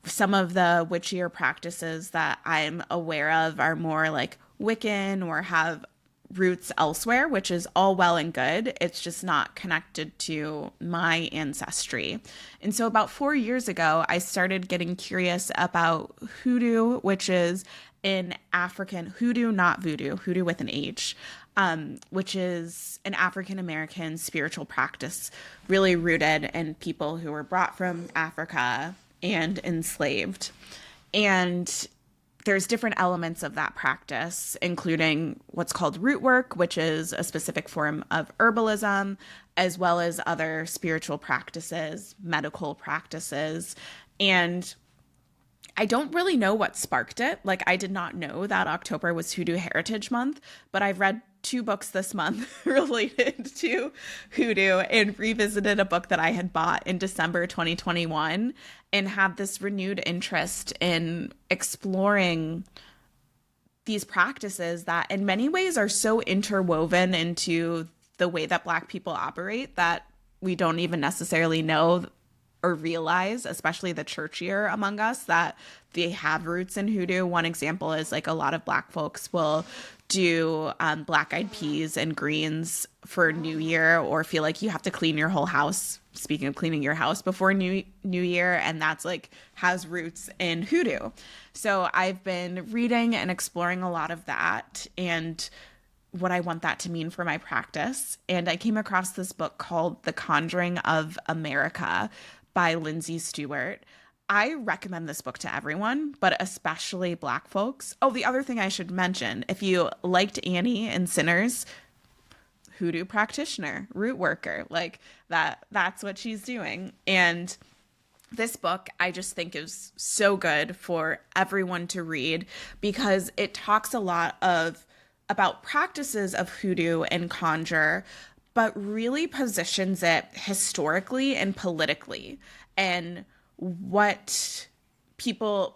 Some of the witchier practices that I'm aware of are more like Wiccan or have roots elsewhere, which is all well and good. It's just not connected to my ancestry. And so about 4 years ago, I started getting curious about hoodoo, which is an African hoodoo, not voodoo, hoodoo with an H, which is an African American spiritual practice really rooted in people who were brought from Africa and enslaved. And there's different elements of that practice, including what's called root work, which is a specific form of herbalism, as well as other spiritual practices, medical practices. And I don't really know what sparked it. Like, I did not know that October was Hoodoo Heritage Month, but I've read 2 books this month related to hoodoo and revisited a book that I had bought in December 2021 and had this renewed interest in exploring these practices that in many ways are so interwoven into the way that Black people operate that we don't even necessarily know or realize, especially the churchier among us, that they have roots in hoodoo. One example is like a lot of Black folks will do black-eyed peas and greens for New Year, or feel like you have to clean your whole house. Speaking of cleaning your house before New Year, and that's like has roots in hoodoo. So I've been reading and exploring a lot of that and what I want that to mean for my practice. And I came across this book called The Conjuring of America by Lindsay Stewart. I recommend this book to everyone, but especially Black folks. Oh, the other thing I should mention, if you liked Annie and Sinners, hoodoo practitioner, root worker, like that's what she's doing. And this book I just think is so good for everyone to read because it talks a lot about practices of hoodoo and conjure, but really positions it historically and politically, and what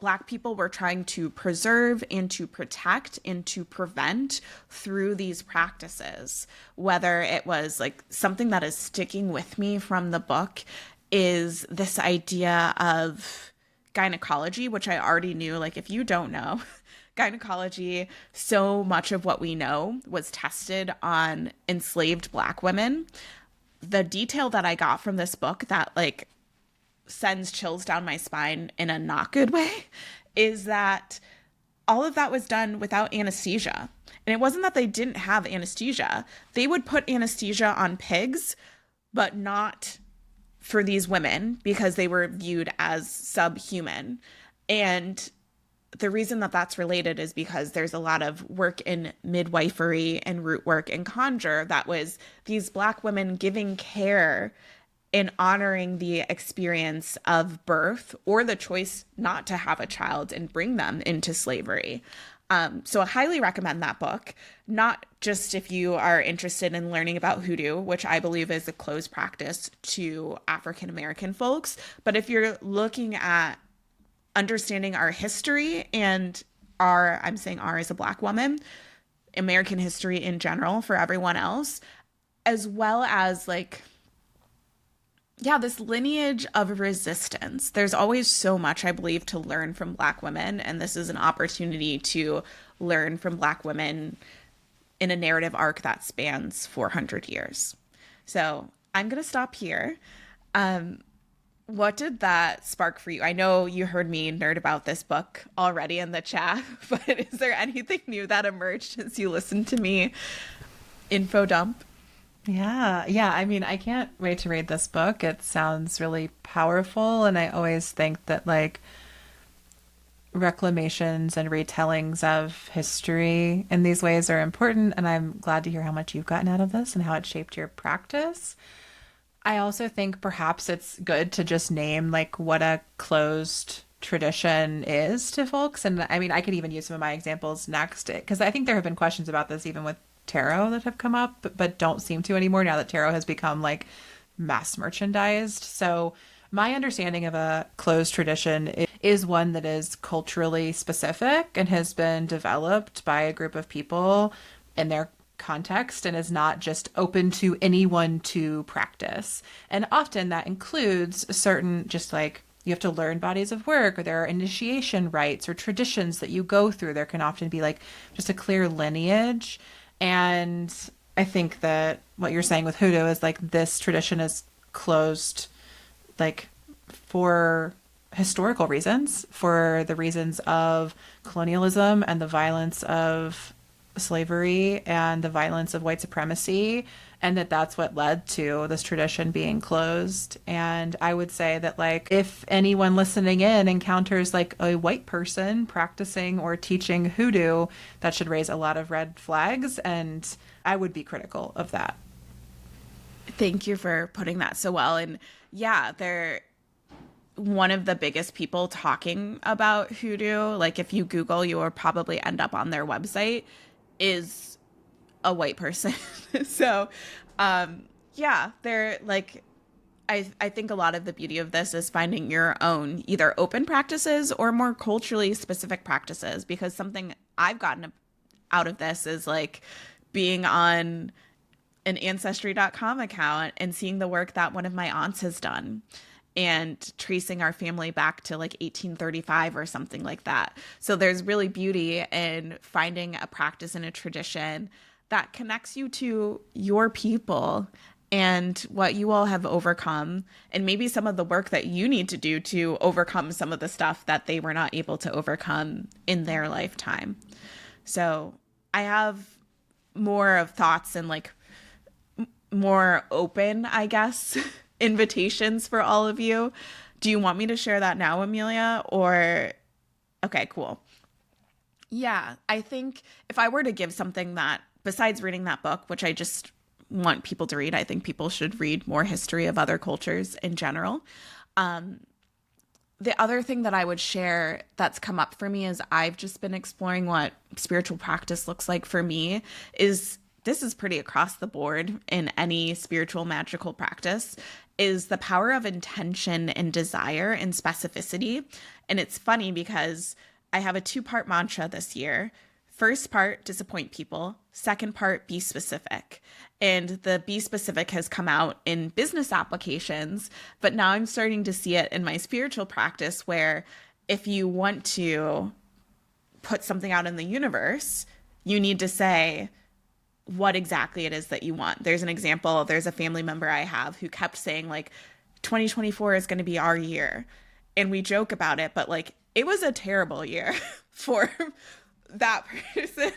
Black people were trying to preserve and to protect and to prevent through these practices. Whether it was like something that is sticking with me from the book is this idea of gynecology, which I already knew. Like, if you don't know, gynecology, so much of what we know was tested on enslaved Black women. The detail that I got from this book that like sends chills down my spine in a not good way is that all of that was done without anesthesia. And it wasn't that they didn't have anesthesia. They would put anesthesia on pigs, but not for these women because they were viewed as subhuman. And the reason that that's related is because there's a lot of work in midwifery and root work and conjure that was these Black women giving care and honoring the experience of birth or the choice not to have a child and bring them into slavery. So I highly recommend that book, not just if you are interested in learning about hoodoo, which I believe is a closed practice to African American folks, but if you're looking at understanding our history and I'm saying our as a Black woman, American history in general for everyone else, as well as like, yeah, this lineage of resistance. There's always so much, I believe, to learn from Black women. And this is an opportunity to learn from Black women in a narrative arc that spans 400 years. So I'm going to stop here. What did that spark for you? I know you heard me nerd about this book already in the chat, but is there anything new that emerged since you listened to me info dump? Yeah. I mean, I can't wait to read this book. It sounds really powerful. And I always think that like reclamations and retellings of history in these ways are important. And I'm glad to hear how much you've gotten out of this and how it shaped your practice. I also think perhaps it's good to just name like what a closed tradition is to folks. And I mean, I could even use some of my examples next because I think there have been questions about this even with tarot that have come up, but don't seem to anymore now that tarot has become like mass merchandised. So my understanding of a closed tradition is one that is culturally specific and has been developed by a group of people in their context and is not just open to anyone to practice. And often that includes certain, just like you have to learn bodies of work, or there are initiation rites or traditions that you go through. There can often be like just a clear lineage. And I think that what you're saying with hoodoo is like this tradition is closed like for historical reasons, for the reasons of colonialism and the violence of slavery and the violence of white supremacy, and that's what led to this tradition being closed. And I would say that like if anyone listening in encounters like a white person practicing or teaching hoodoo, that should raise a lot of red flags, and I would be critical of that. Thank you for putting that so well. And yeah, they're one of the biggest people talking about hoodoo. Like if you Google, you will probably end up on their website, is a white person. So, yeah, they're like, I think a lot of the beauty of this is finding your own either open practices or more culturally specific practices, because something I've gotten out of this is like being on an ancestry.com account and seeing the work that one of my aunts has done and tracing our family back to like 1835 or something like that. So there's really beauty in finding a practice and a tradition that connects you to your people and what you all have overcome, and maybe some of the work that you need to do to overcome some of the stuff that they were not able to overcome in their lifetime. So I have more of thoughts and like more open, I guess, invitations for all of you. Do you want me to share that now, Amelia? Or, okay, cool. Yeah, I think if I were to give something that, besides reading that book, which I just want people to read, I think people should read more history of other cultures in general. The other thing that I would share that's come up for me is I've just been exploring what spiritual practice looks like for me. This is pretty across the board in any spiritual magical practice, is the power of intention and desire and specificity. And it's funny because I have a 2-part mantra this year. First part, disappoint people. Second part, be specific. And the be specific has come out in business applications, but now I'm starting to see it in my spiritual practice, where if you want to put something out in the universe, you need to say what exactly it is that you want. There's an example. There's a family member I have who kept saying like 2024 is going to be our year. And we joke about it, but like it was a terrible year for that person.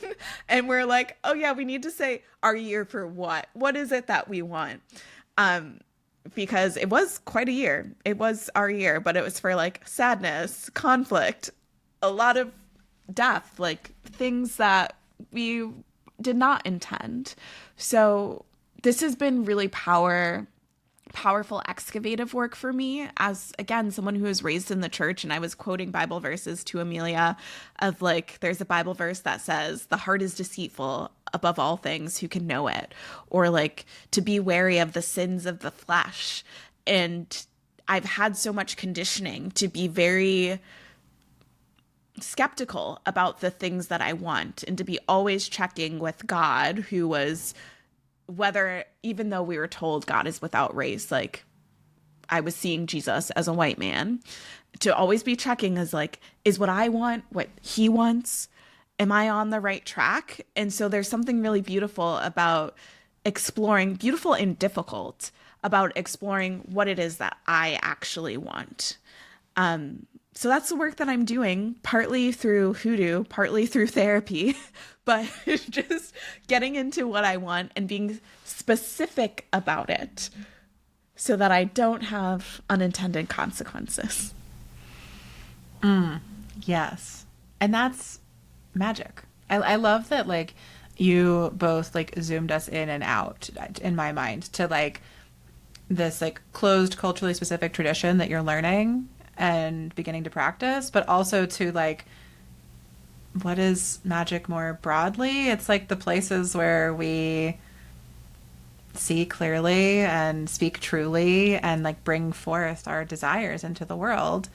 And we're like, oh yeah, we need to say our year for what? What is it that we want? Because it was quite a year. It was our year, but it was for like sadness, conflict, a lot of death, like things that we did not intend. So this has been really powerful excavative work for me as, again, someone who was raised in the church. And I was quoting Bible verses to Amelia of like, there's a Bible verse that says the heart is deceitful above all things, who can know it? Or like to be wary of the sins of the flesh. And I've had so much conditioning to be very skeptical about the things that I want, and to be always checking with God, who was, whether, even though we were told God is without race, like I was seeing Jesus as a white man, to always be checking as like, is what I want what he wants? Am I on the right track? And so there's something really beautiful about exploring, beautiful and difficult, about exploring what it is that I actually want. So that's the work that I'm doing, partly through hoodoo, partly through therapy, but just getting into what I want and being specific about it so that I don't have unintended consequences. Yes. And that's magic. I love that like you both like zoomed us in and out in my mind to like this like closed culturally specific tradition that you're learning and beginning to practice, but also to like, what is magic more broadly? It's like the places where we see clearly and speak truly and like bring forth our desires into the world.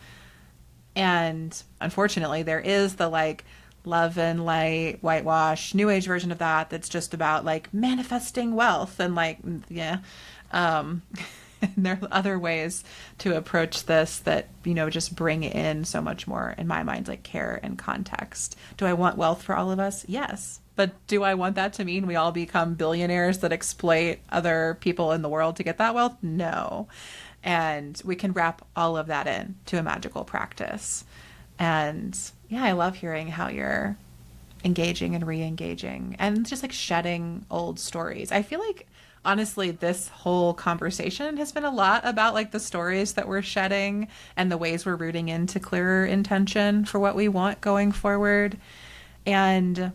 And unfortunately, there is the like love and light, whitewash, new age version of that that's just about like manifesting wealth and like, yeah. Um, and there are other ways to approach this that, just bring in so much more, in my mind, like care and context. Do I want wealth for all of us? Yes. But do I want that to mean we all become billionaires that exploit other people in the world to get that wealth? No. And we can wrap all of that in to a magical practice. And yeah, I love hearing how you're engaging and re-engaging and just like shedding old stories. I feel like honestly this whole conversation has been a lot about like the stories that we're shedding and the ways we're rooting into clearer intention for what we want going forward. And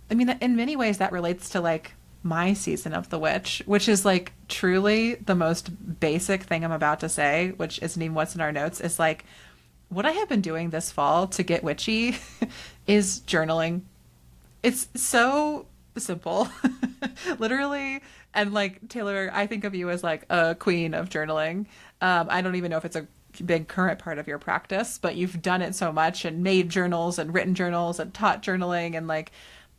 I mean, in many ways that relates to like my season of the witch, which is like truly the most basic thing I'm about to say, which isn't even what's in our notes, is like what I have been doing this fall to get witchy is journaling. It's so simple, literally. And like, Taylor, I think of you as like a queen of journaling. I don't even know if it's a big current part of your practice, but you've done it so much and made journals and written journals and taught journaling. And like,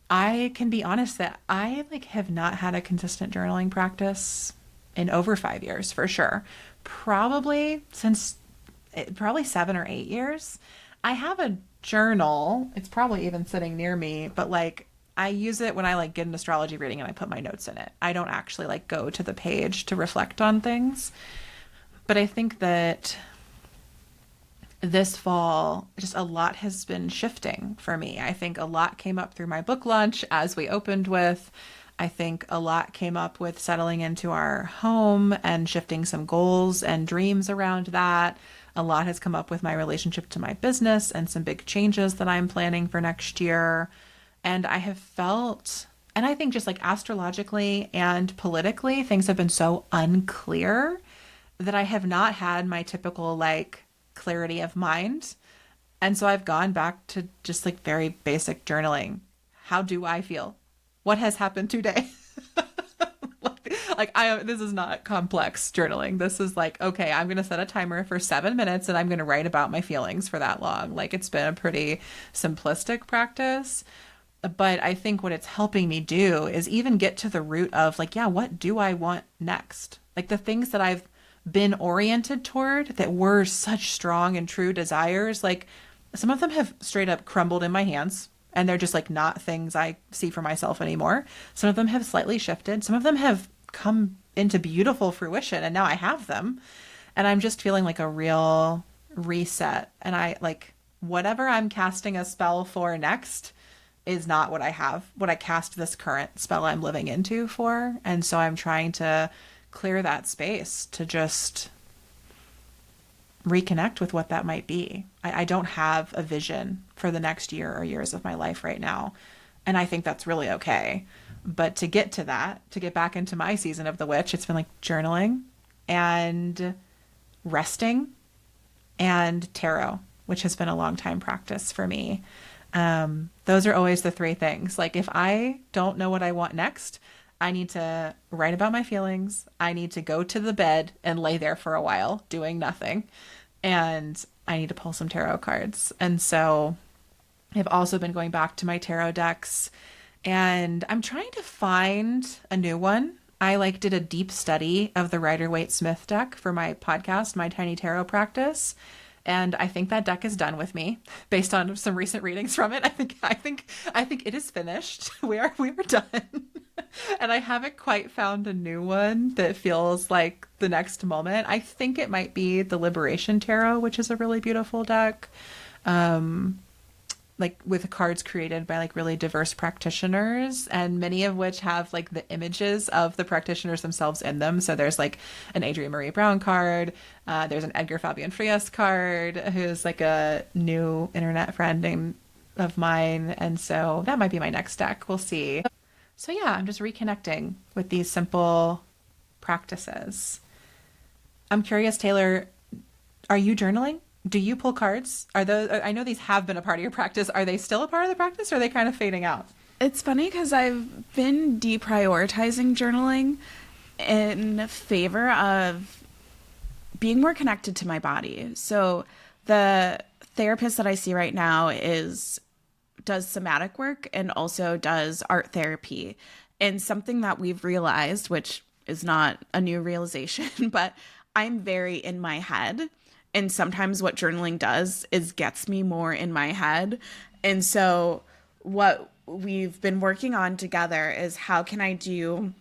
I can be honest that I like have not had a consistent journaling practice in over 5 years for sure. Probably since probably 7 or 8 years. I have a journal. It's probably even sitting near me, but like I use it when I like get an astrology reading and I put my notes in it. I don't actually like go to the page to reflect on things. But I think that this fall, just a lot has been shifting for me. I think a lot came up through my book launch as we opened with. I think a lot came up with settling into our home and shifting some goals and dreams around that. A lot has come up with my relationship to my business and some big changes that I'm planning for next year. And I have felt, and I think just like astrologically and politically, things have been so unclear that I have not had my typical like clarity of mind. And so I've gone back to just like very basic journaling. How do I feel? What has happened today? This is not complex journaling. This is like, okay, I'm going to set a timer for 7 minutes and I'm going to write about my feelings for that long. Like it's been a pretty simplistic practice. But I think what it's helping me do is even get to the root of like, yeah, what do I want next? Like the things that I've been oriented toward that were such strong and true desires, like some of them have straight up crumbled in my hands and they're just like not things I see for myself anymore. Some of them have slightly shifted. Some of them have come into beautiful fruition and now I have them. And I'm just feeling like a real reset. And I like whatever I'm casting a spell for next is not what I cast this current spell I'm living into for. And so I'm trying to clear that space to just reconnect with what that might be. I don't have a vision for the next year or years of my life right now. And I think that's really okay. But to get to that, to get back into my season of the witch, it's been like journaling and resting and tarot, which has been a long time practice for me. Those are always the three things. Like if I don't know what I want next, I need to write about my feelings. I need to go to the bed and lay there for a while doing nothing. And I need to pull some tarot cards. And so I've also been going back to my tarot decks and I'm trying to find a new one. I like did a deep study of the Rider-Waite-Smith deck for my podcast, My Tiny Tarot Practice. And I think that deck is done with me based on some recent readings from it. I think it is finished. We are done. And I haven't quite found a new one that feels like the next moment. I think it might be the Liberation Tarot, which is a really beautiful deck. Like with cards created by like really diverse practitioners, and many of which have like the images of the practitioners themselves in them. So there's like an Adrienne Marie Brown card. There's an Edgar Fabian Frias card, who's like a new internet friend of mine. And so that might be my next deck. We'll see. So yeah, I'm just reconnecting with these simple practices. I'm curious, Taylor, are you journaling? Do you pull cards? Are those, I know these have been a part of your practice. Are they still a part of the practice or are they kind of fading out? It's funny because I've been deprioritizing journaling in favor of being more connected to my body. So the therapist that I see right now is does somatic work and also does art therapy. And something that we've realized, which is not a new realization, but I'm very in my head. And sometimes what journaling does is gets me more in my head. And so what we've been working on together is how can I do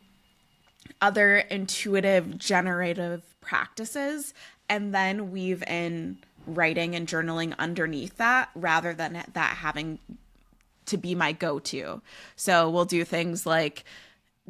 other intuitive generative practices and then weave in writing and journaling underneath that rather than that having to be my go-to. So we'll do things like,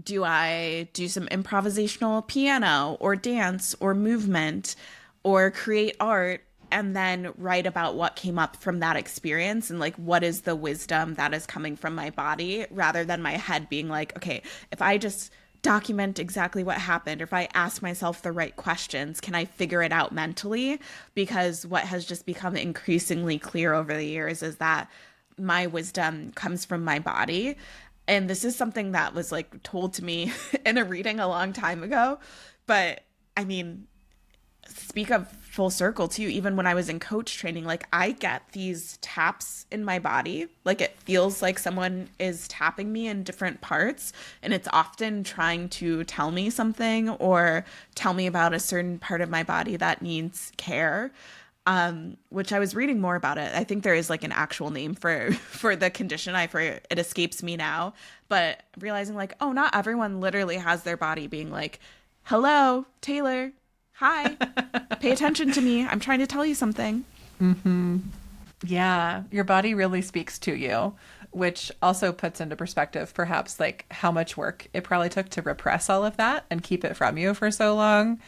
do I do some improvisational piano or dance or movement or create art and then write about what came up from that experience and like what is the wisdom that is coming from my body rather than my head being like, okay, if I just document exactly what happened or if I ask myself the right questions, can I figure it out mentally? Because what has just become increasingly clear over the years is that my wisdom comes from my body. And this is something that was like told to me in a reading a long time ago. But I mean, speak of full circle too, even when I was in coach training, like I get these taps in my body. Like it feels like someone is tapping me in different parts. And it's often trying to tell me something or tell me about a certain part of my body that needs care. Which I was reading more about it. I think there is like an actual name for the condition. It escapes me now, but realizing like, oh, not everyone literally has their body being like, hello, Taylor, hi, pay attention to me. I'm trying to tell you something. Mm-hmm. Yeah, your body really speaks to you, which also puts into perspective perhaps like how much work it probably took to repress all of that and keep it from you for so long.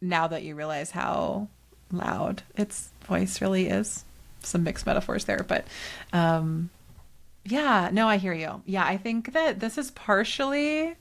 Now that you realize how loud its voice really is. Some mixed metaphors there, but yeah, no, I hear you. Yeah, I think that this is partially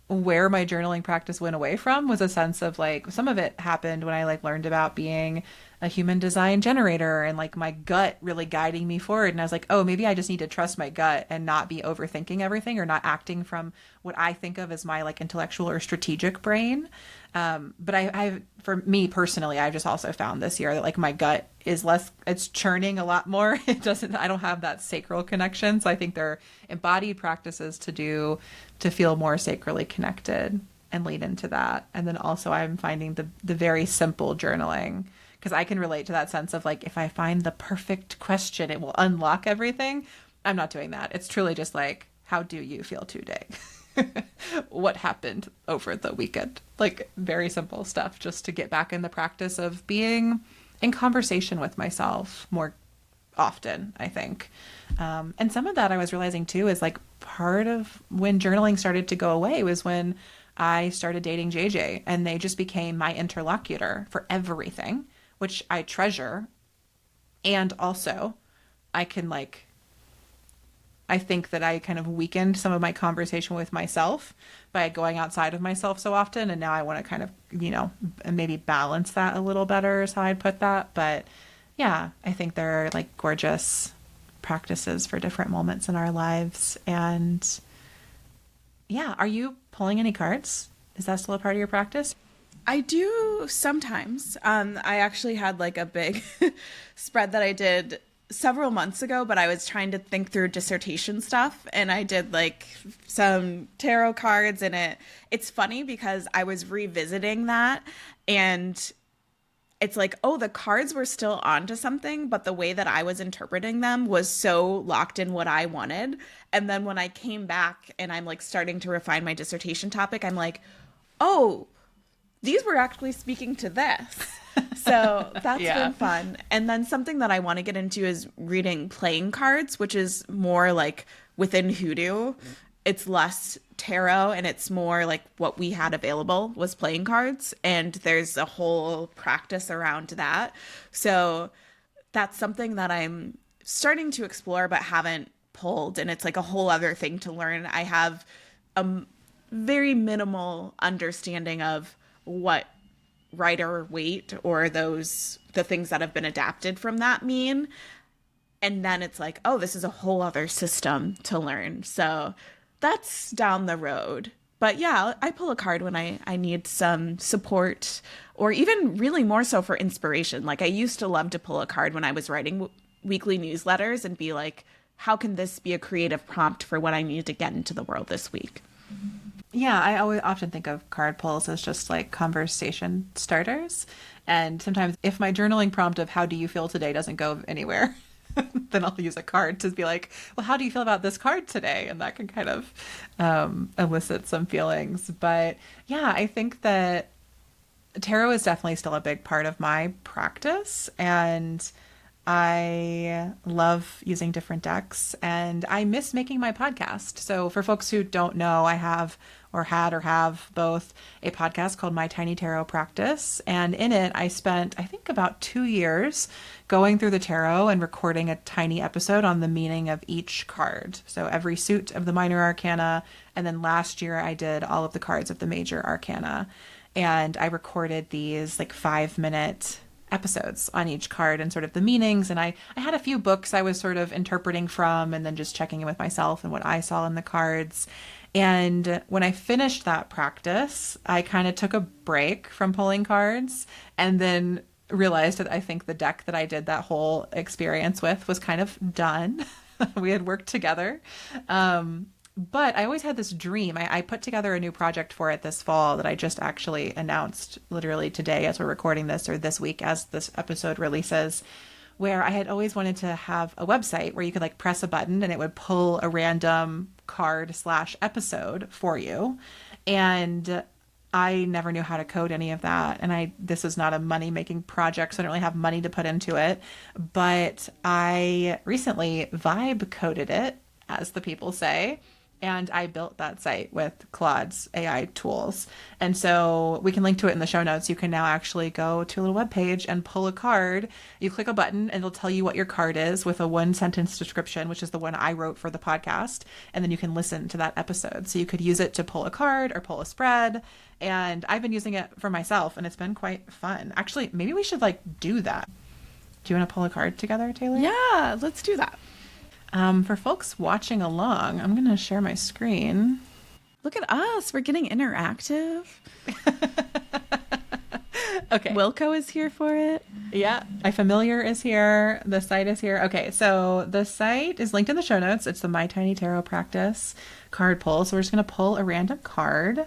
where my journaling practice went away from was a sense of like some of it happened when I like learned about being a human design generator and like my gut really guiding me forward. And I was like, oh, maybe I just need to trust my gut and not be overthinking everything or not acting from what I think of as my like intellectual or strategic brain. But I, for me personally, I've just also found this year that like my gut is less, it's churning a lot more. I don't have that sacral connection. So I think there are embodied practices to do to feel more sacrally connected and lean into that. And then also I'm finding the very simple journaling because I can relate to that sense of like, if I find the perfect question, it will unlock everything. I'm not doing that. It's truly just like, how do you feel today? What happened over the weekend? Like very simple stuff just to get back in the practice of being in conversation with myself more often, I think. And some of that I was realizing too is like part of when journaling started to go away was when I started dating JJ and they just became my interlocutor for everything, which I treasure. And also I can like, I think that I kind of weakened some of my conversation with myself by going outside of myself so often. And now I want to kind of, you know, maybe balance that a little better is how I'd put that. But yeah, I think there are like gorgeous practices for different moments in our lives. And yeah, are you pulling any cards? Is that still a part of your practice? I do sometimes. I actually had like a big spread that I did several months ago, but I was trying to think through dissertation stuff and I did like some tarot cards and it's funny because I was revisiting that and it's like, oh, the cards were still onto something, but the way that I was interpreting them was so locked in what I wanted. And then when I came back and I'm like starting to refine my dissertation topic, I'm like, oh, these were actually speaking to this. So that's been fun. And then something that I want to get into is reading playing cards, which is more like within Hoodoo. It's less tarot and it's more like what we had available was playing cards. And there's a whole practice around that. So that's something that I'm starting to explore but haven't pulled. And it's like a whole other thing to learn. I have a very minimal understanding of what Rider Waite or the things that have been adapted from that mean. And then it's like, oh, this is a whole other system to learn. So that's down the road. But yeah, I pull a card when I need some support or even really more so for inspiration. Like I used to love to pull a card when I was writing weekly newsletters and be like, how can this be a creative prompt for what I need to get into the world this week? Yeah, I always often think of card pulls as just like conversation starters. And sometimes if my journaling prompt of how do you feel today doesn't go anywhere, then I'll use a card to be like, well, how do you feel about this card today? And that can kind of elicit some feelings. But yeah, I think that tarot is definitely still a big part of my practice. And I love using different decks and I miss making my podcast. So, for folks who don't know, I have or had or have both a podcast called My Tiny Tarot Practice. And in it, I spent, I think, about 2 years going through the tarot and recording a tiny episode on the meaning of each card. So, every suit of the minor arcana. And then last year, I did all of the cards of the major arcana. And I recorded these like 5-minute episodes on each card and sort of the meanings. And I had a few books I was sort of interpreting from and then just checking in with myself and what I saw in the cards. And when I finished that practice, I kind of took a break from pulling cards and then realized that I think the deck that I did that whole experience with was kind of done. We had worked together. But I always had this dream. I put together a new project for it this fall that I just actually announced literally today as we're recording this, or this week as this episode releases, where I had always wanted to have a website where you could like press a button and it would pull a random card/episode for you. And I never knew how to code any of that. And this is not a money making project, so I don't really have money to put into it. But I recently vibe coded it, as the people say. And I built that site with Claude's AI tools. And so we can link to it in the show notes. You can now actually go to a little webpage and pull a card. You click a button and it'll tell you what your card is with a 1-sentence description, which is the one I wrote for the podcast. And then you can listen to that episode. So you could use it to pull a card or pull a spread. And I've been using it for myself and it's been quite fun. Actually, maybe we should like do that. Do you want to pull a card together, Taylor? Yeah, let's do that. For folks watching along, I'm going to share my screen. Look at us. We're getting interactive. Okay. Wilco is here for it. Yeah. iFamiliar is here. The site is here. Okay. So the site is linked in the show notes. It's the My Tiny Tarot Practice card pull. So we're just going to pull a random card.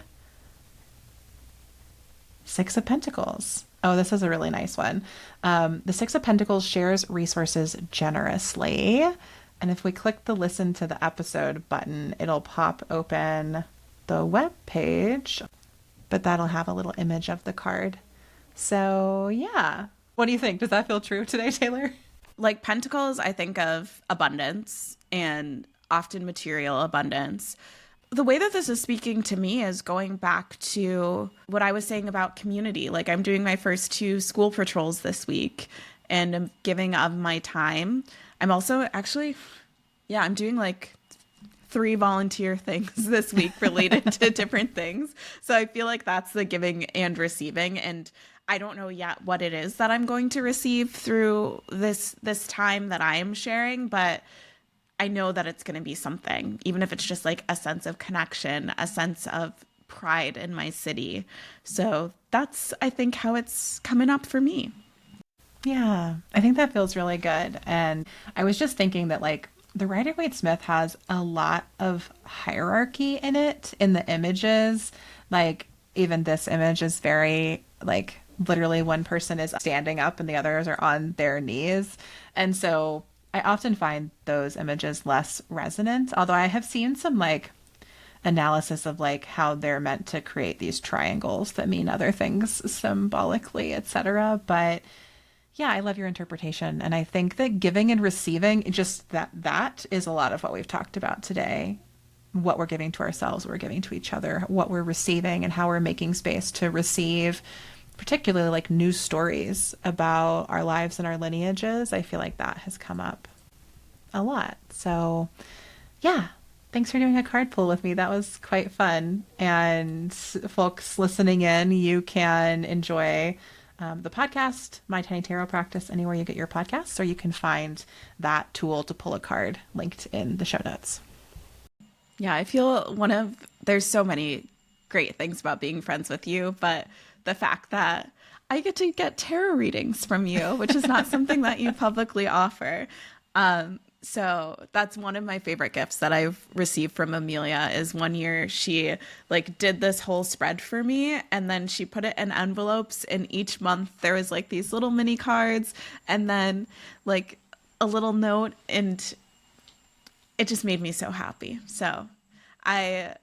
6 of Pentacles. Oh, this is a really nice one. The 6 of Pentacles shares resources generously. And if we click the listen to the episode button, it'll pop open the web page, but that'll have a little image of the card. So yeah. What do you think? Does that feel true today, Taylor? Like pentacles, I think of abundance and often material abundance. The way that this is speaking to me is going back to what I was saying about community. Like I'm doing my first 2 school patrols this week and I'm giving of my time. I'm also actually, I'm doing like 3 volunteer things this week related to different things. So I feel like that's the giving and receiving. And I don't know yet what it is that I'm going to receive through this time that I am sharing, but I know that it's going to be something, even if it's just like a sense of connection, a sense of pride in my city. So that's, I think, how it's coming up for me. Yeah, I think that feels really good. And I was just thinking that like the Rider-Waite-Smith has a lot of hierarchy in it, in the images. Like even this image is very like literally one person is standing up and the others are on their knees. And so I often find those images less resonant, although I have seen some like analysis of like how they're meant to create these triangles that mean other things symbolically, etc. But yeah, I love your interpretation. And I think that giving and receiving, just that is a lot of what we've talked about today. What we're giving to ourselves, what we're giving to each other, what we're receiving, and how we're making space to receive, particularly like news stories about our lives and our lineages. I feel like that has come up a lot. So yeah, thanks for doing a card pull with me. That was quite fun. And folks listening in, you can enjoy the podcast, My Tiny Tarot Practice, anywhere you get your podcasts, or you can find that tool to pull a card linked in the show notes. Yeah, I feel there's so many great things about being friends with you, but the fact that I get to get tarot readings from you, which is not something that you publicly offer, So that's one of my favorite gifts that I've received from Amelia is one year she like did this whole spread for me and then she put it in envelopes and each month there was like these little mini cards and then like a little note and it just made me so happy. So I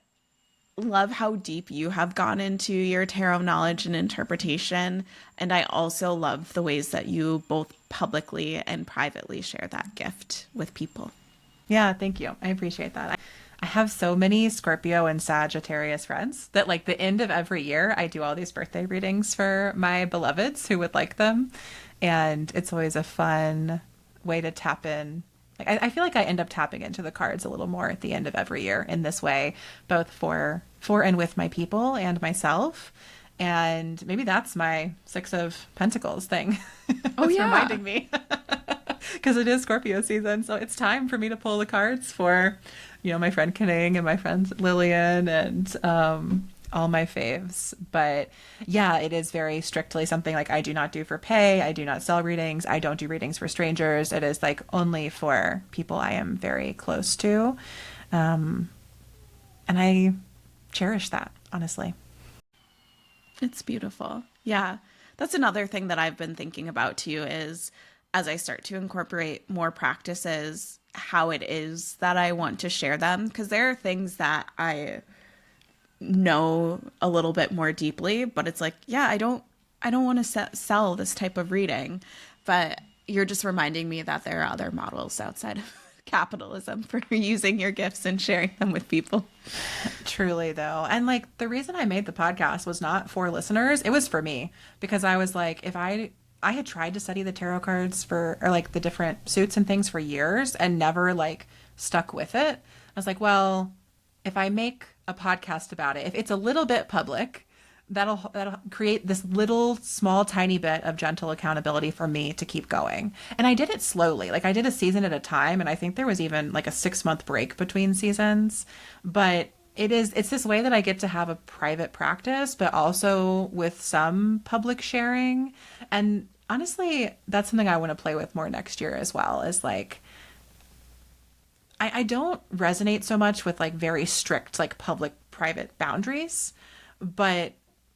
love how deep you have gone into your tarot knowledge and interpretation. And I also love the ways that you both publicly and privately share that gift with people. Yeah, thank you. I appreciate that. I have so many Scorpio and Sagittarius friends that like the end of every year, I do all these birthday readings for my beloveds who would like them. And it's always a fun way to tap in. Like, I feel like I end up tapping into the cards a little more at the end of every year in this way, both for and with my people and myself. And maybe that's my Six of Pentacles thing. Oh, It's yeah. reminding me because it is Scorpio season. So it's time for me to pull the cards for, my friend Kaning and my friend Lillian and all my faves. But yeah, it is very strictly something like I do not do for pay. I do not sell readings. I don't do readings for strangers. It is like only for people I am very close to. And I cherish that, honestly. It's beautiful. Yeah. That's another thing that I've been thinking about too is as I start to incorporate more practices, how it is that I want to share them. Because there are things that I know a little bit more deeply, but it's like, yeah, I don't want to sell this type of reading. But you're just reminding me that there are other models outside of capitalism for using your gifts and sharing them with people. Truly, though. And like the reason I made the podcast was not for listeners, it was for me because I was like, if I had tried to study the tarot cards or like the different suits and things for years and never like stuck with it. I was like, well, if I make a podcast about it, if it's a little bit public, that'll create this little small tiny bit of gentle accountability for me to keep going. And I did it slowly. Like I did a season at a time, and I think there was even like a 6-month break between seasons. But it's this way that I get to have a private practice, but also with some public sharing. And honestly, that's something I want to play with more next year as well, is like I don't resonate so much with like very strict like public private boundaries, but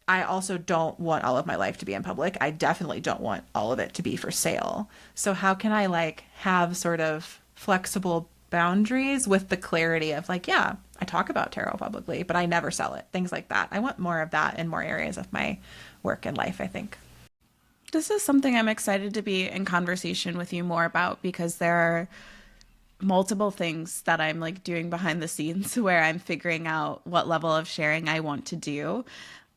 I also don't want all of my life to be in public. I definitely don't want all of it to be for sale. So how can I like have sort of flexible boundaries with the clarity of like, yeah, I talk about tarot publicly, but I never sell it. Things like that. I want more of that in more areas of my work and life, I think. This is something I'm excited to be in conversation with you more about because there are multiple things that I'm like doing behind the scenes where I'm figuring out what level of sharing I want to do.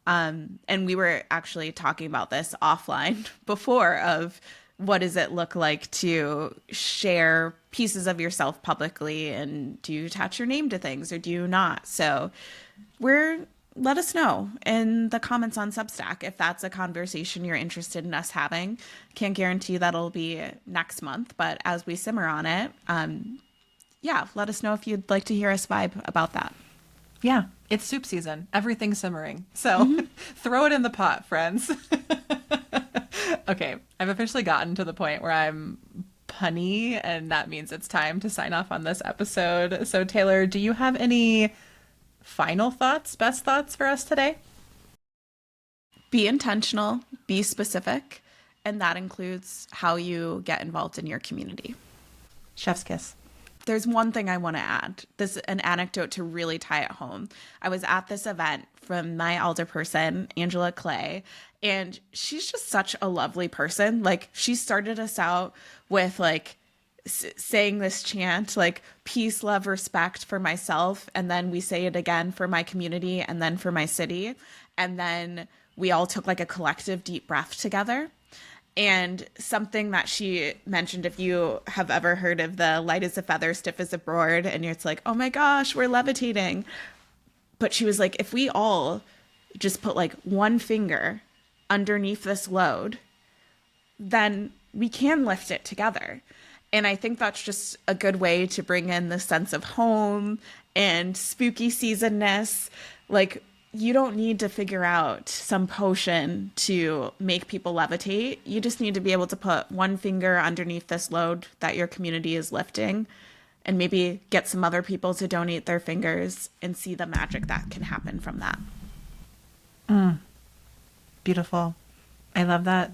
And we were actually talking about this offline before of what does it look like to share pieces of yourself publicly and do you attach your name to things or do you not? So let us know in the comments on Substack if that's a conversation you're interested in us having. Can't guarantee that'll be next month, but as we simmer on it, yeah, let us know if you'd like to hear us vibe about that. Yeah, it's soup season. Everything's simmering. So throw it in the pot, friends. Okay, I've officially gotten to the point where I'm punny, and that means it's time to sign off on this episode. So Taylor, do you have any final thoughts, best thoughts for us today? Be intentional, be specific, and that includes how you get involved in your community. Chef's kiss. There's one thing I want to add. This is an anecdote to really tie it home. I was at this event from my alderperson, Angela Clay, and she's just such a lovely person. Like she started us out with like saying this chant, like peace, love, respect for myself. And then we say it again for my community and then for my city. And then we all took like a collective deep breath together. And something that she mentioned, if you have ever heard of the light as a feather, stiff as a board, and it's like, oh my gosh, we're levitating. But she was like, if we all just put like one finger underneath this load, then we can lift it together. And I think that's just a good way to bring in the sense of home and spooky seasonness. Like you don't need to figure out some potion to make people levitate. You just need to be able to put one finger underneath this load that your community is lifting and maybe get some other people to donate their fingers and see the magic that can happen from that. Beautiful. I love that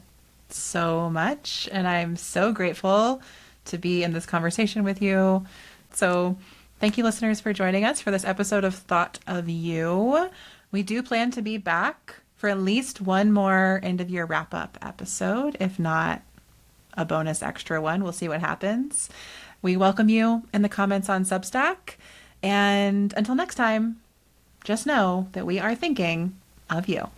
so much. And I'm so grateful to be in this conversation with you. So thank you, listeners, for joining us for this episode of Thought of You. We do plan to be back for at least one more end of year wrap up episode, if not a bonus extra one. We'll see what happens. We welcome you in the comments on Substack. And until next time, just know that we are thinking of you.